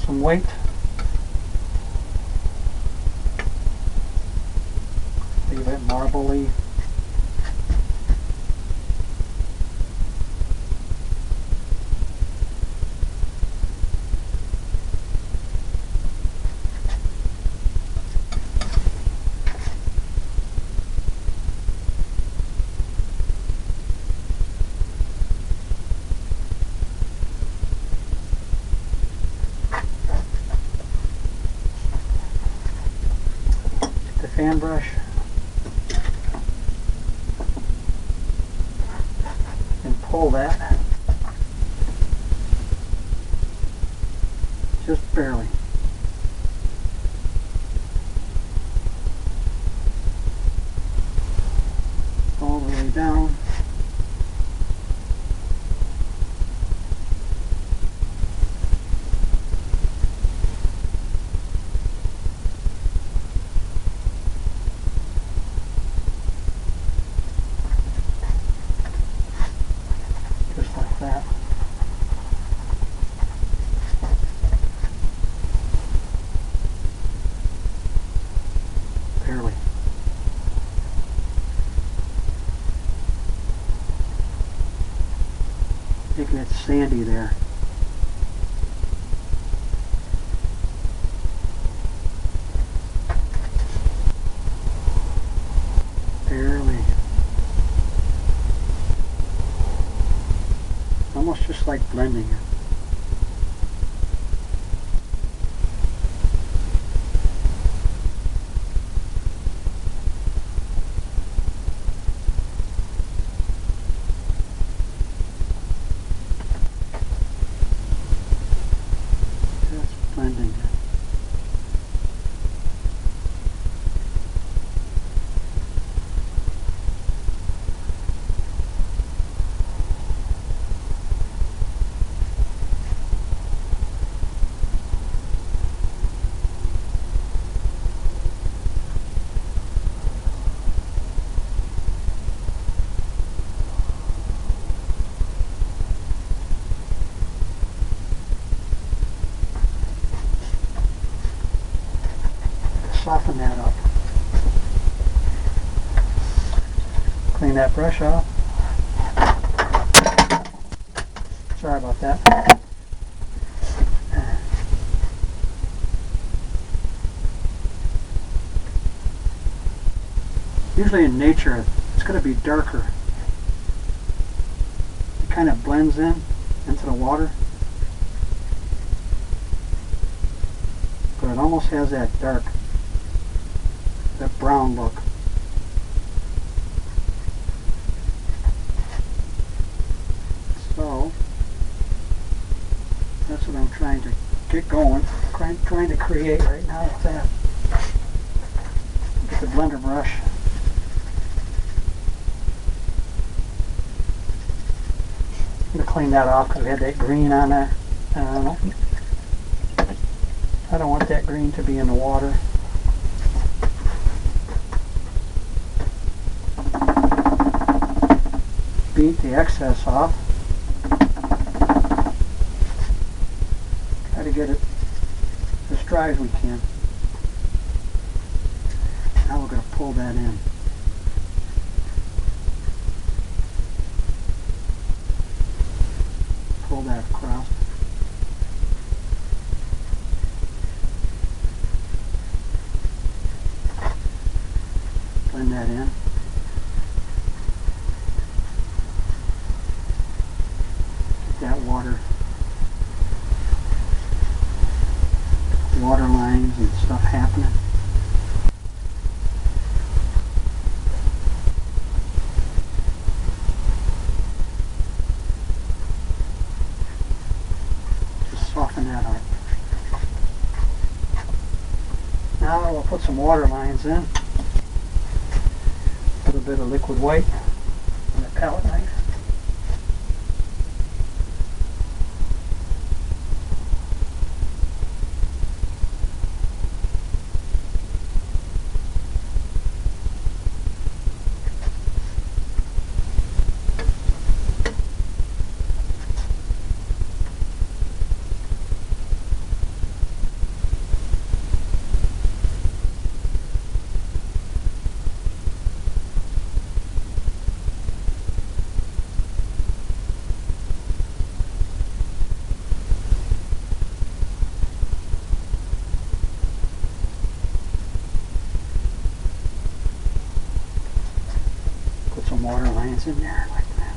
Some weight. Leave it marbly. The fan brush. Pull that just barely. All the way down. That. Barely. Making it sandy there. Barely. Almost just like blending it. Just blending it. Soften that up. Clean that brush off. Sorry about that. Usually in nature, it's going to be darker. It kind of blends in into the water. But it almost has that dark, that brown look. So, that's what I'm trying to get going, trying to create right now with that. Get the blender brush. I'm going to clean that off because we had that green on there. I don't want that green to be in the water. Beat the excess off. Try to get it as dry as we can. Now we're going to pull that in. Pull that across. Blend that in. Get that water lines and stuff happening. Just soften that up. Now we'll put some water lines in. A little bit of liquid white on the palette knife. Some water lines in there like that.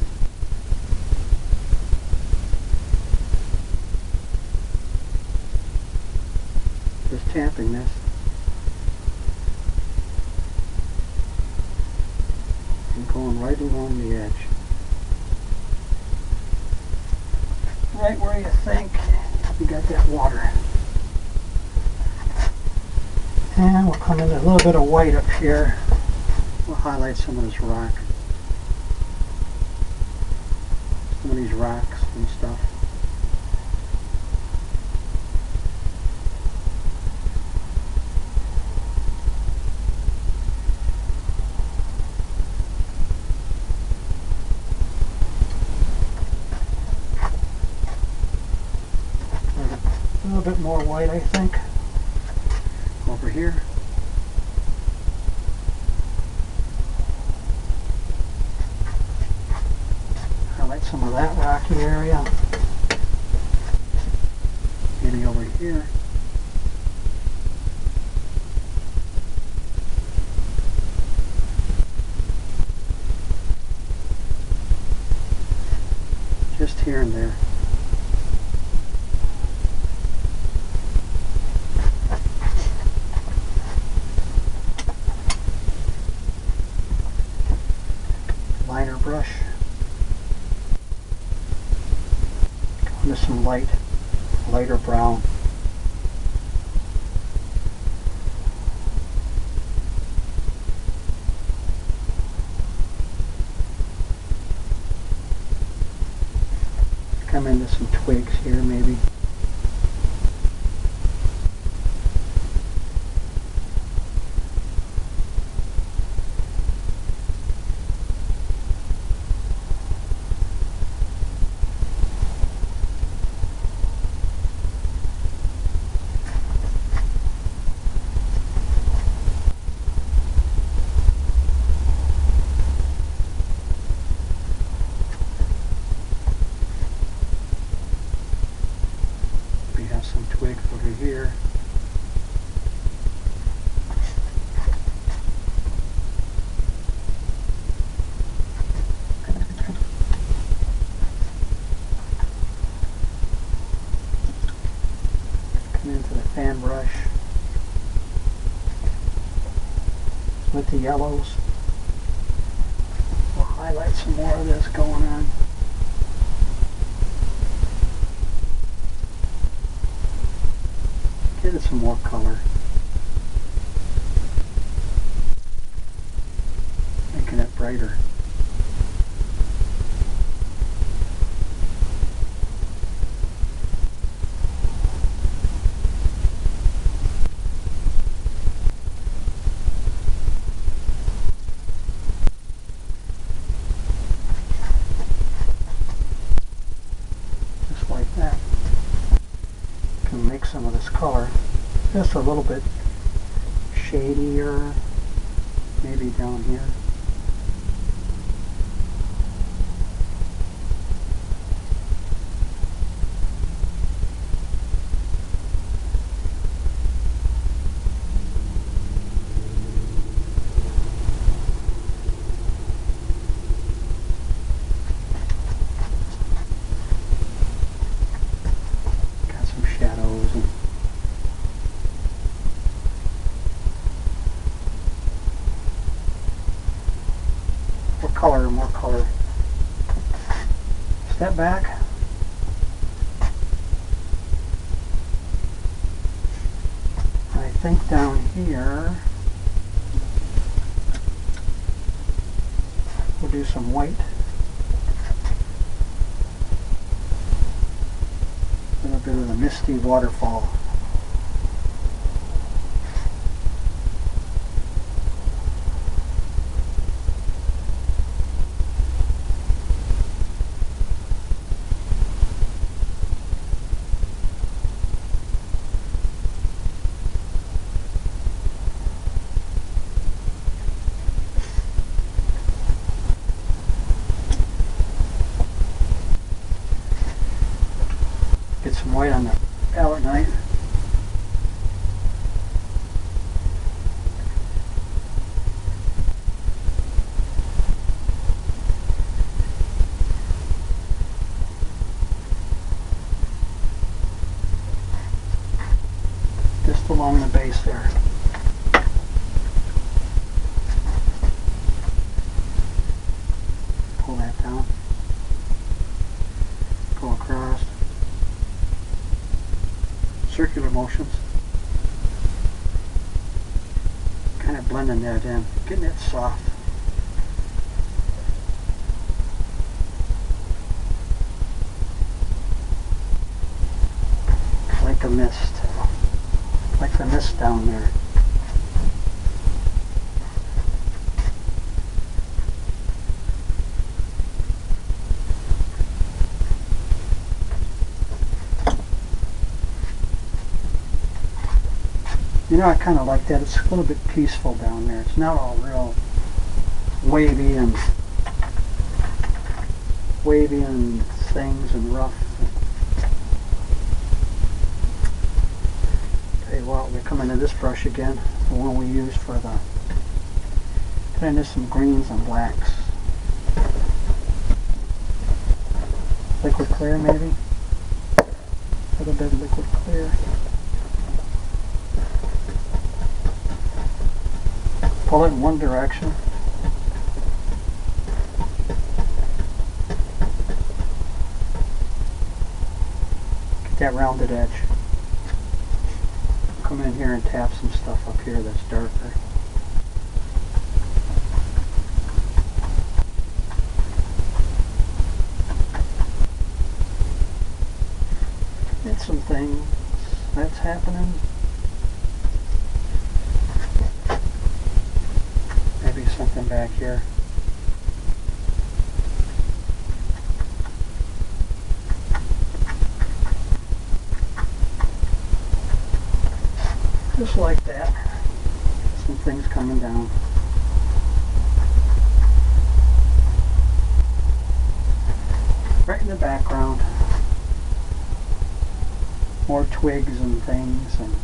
Just tapping this. And going right along the edge. Right where you think you got that water. And we'll come in a little bit of white up here. We'll highlight some of this rock. Some of these rocks and stuff. A little bit more white, I think. Over here. Some of that rocky area. Maybe over here. Just here and there. Liner brush. Into some lighter brown. Come into some twigs here maybe. with the yellows. We'll highlight some more of this going on. Give it some more color. Making it brighter. Just like that. Can make some of this color just a little bit shadier, maybe down here. Got some shadows and more color. Step back. I think down here we'll do some white. A little bit of the misty waterfall. Get some white on the palette knife. Just along the base there. Pull that down. Go across. Circular motions. Kind of blending that in, getting it soft. Like a mist. Like the mist down there. You know, I kind of like that. It's a little bit peaceful down there. It's not all real wavy and things and rough. Okay, well, we come into this brush again, the one we use for the put into some greens and blacks. Liquid clear, maybe. A little bit of liquid clear. Pull it in one direction. Get that rounded edge. Come in here and tap some stuff up here that's darker. Get some things that's happening. Something back here. Just like that. Some things coming down. Right in the background. More twigs and things and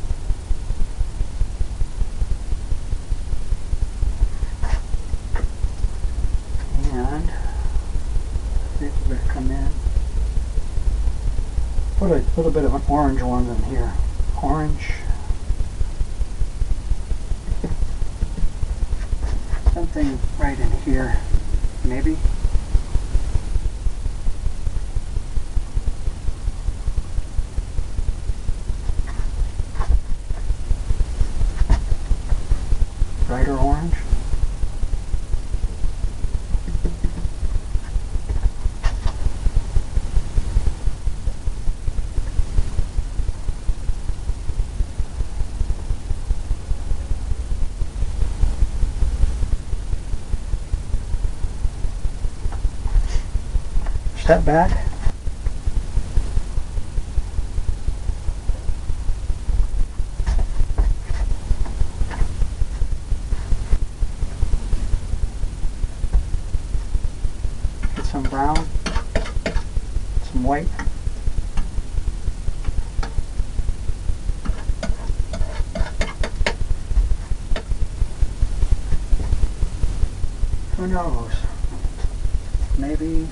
come in. Put a little bit of an orange one in here. Orange. something right in here, maybe. Brighter orange. Step back. Get some brown, some white. Who knows? Maybe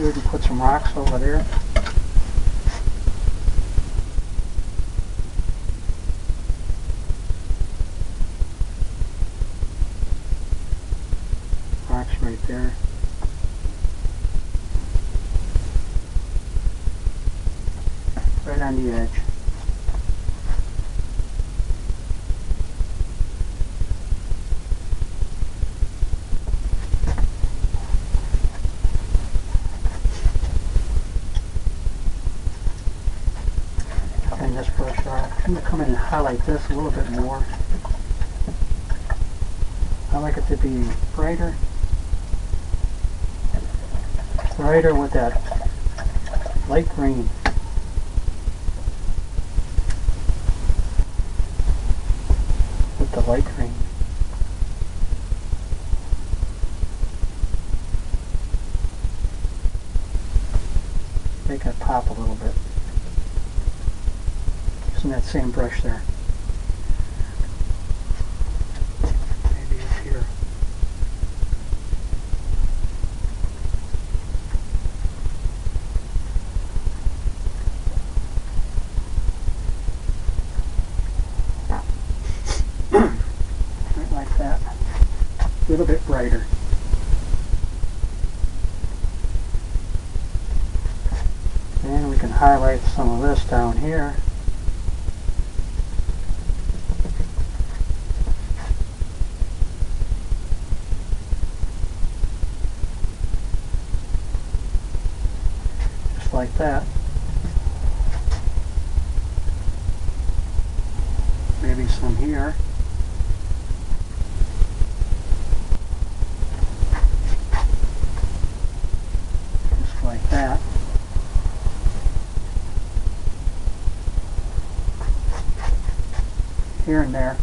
we can put some rocks over there. Rocks right there. Right on the edge. This brush off. I'm going to come in and highlight this a little bit more. I like it to be brighter with that light green. With the light green. Make it pop a little bit. Using that same brush there. Maybe up here. Right like that. A little bit brighter. And we can highlight some of this down here. Like that. Maybe some here. Just like that. Here and there.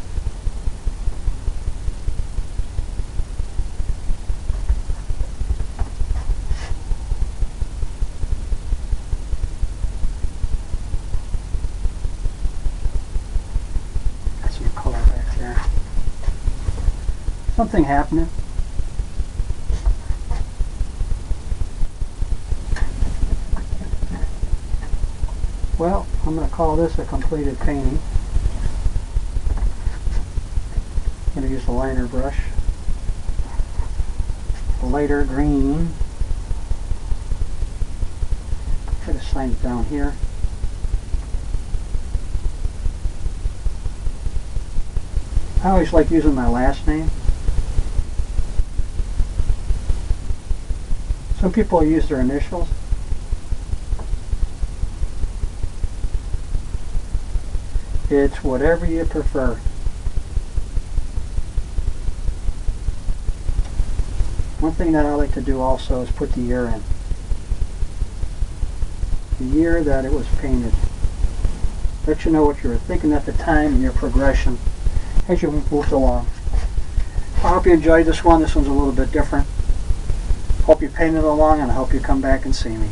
Something happening. Well, I'm going to call this a completed painting. I'm going to use the liner brush. A lighter green. Try to slide it down here. I always like using my last name. Some people use their initials. It's whatever you prefer. One thing that I like to do also is put the year in. The year that it was painted. Let you know what you were thinking at the time and your progression as you moved along. I hope you enjoyed this one. This one's a little bit different. Hope you painted along, and I hope you come back and see me.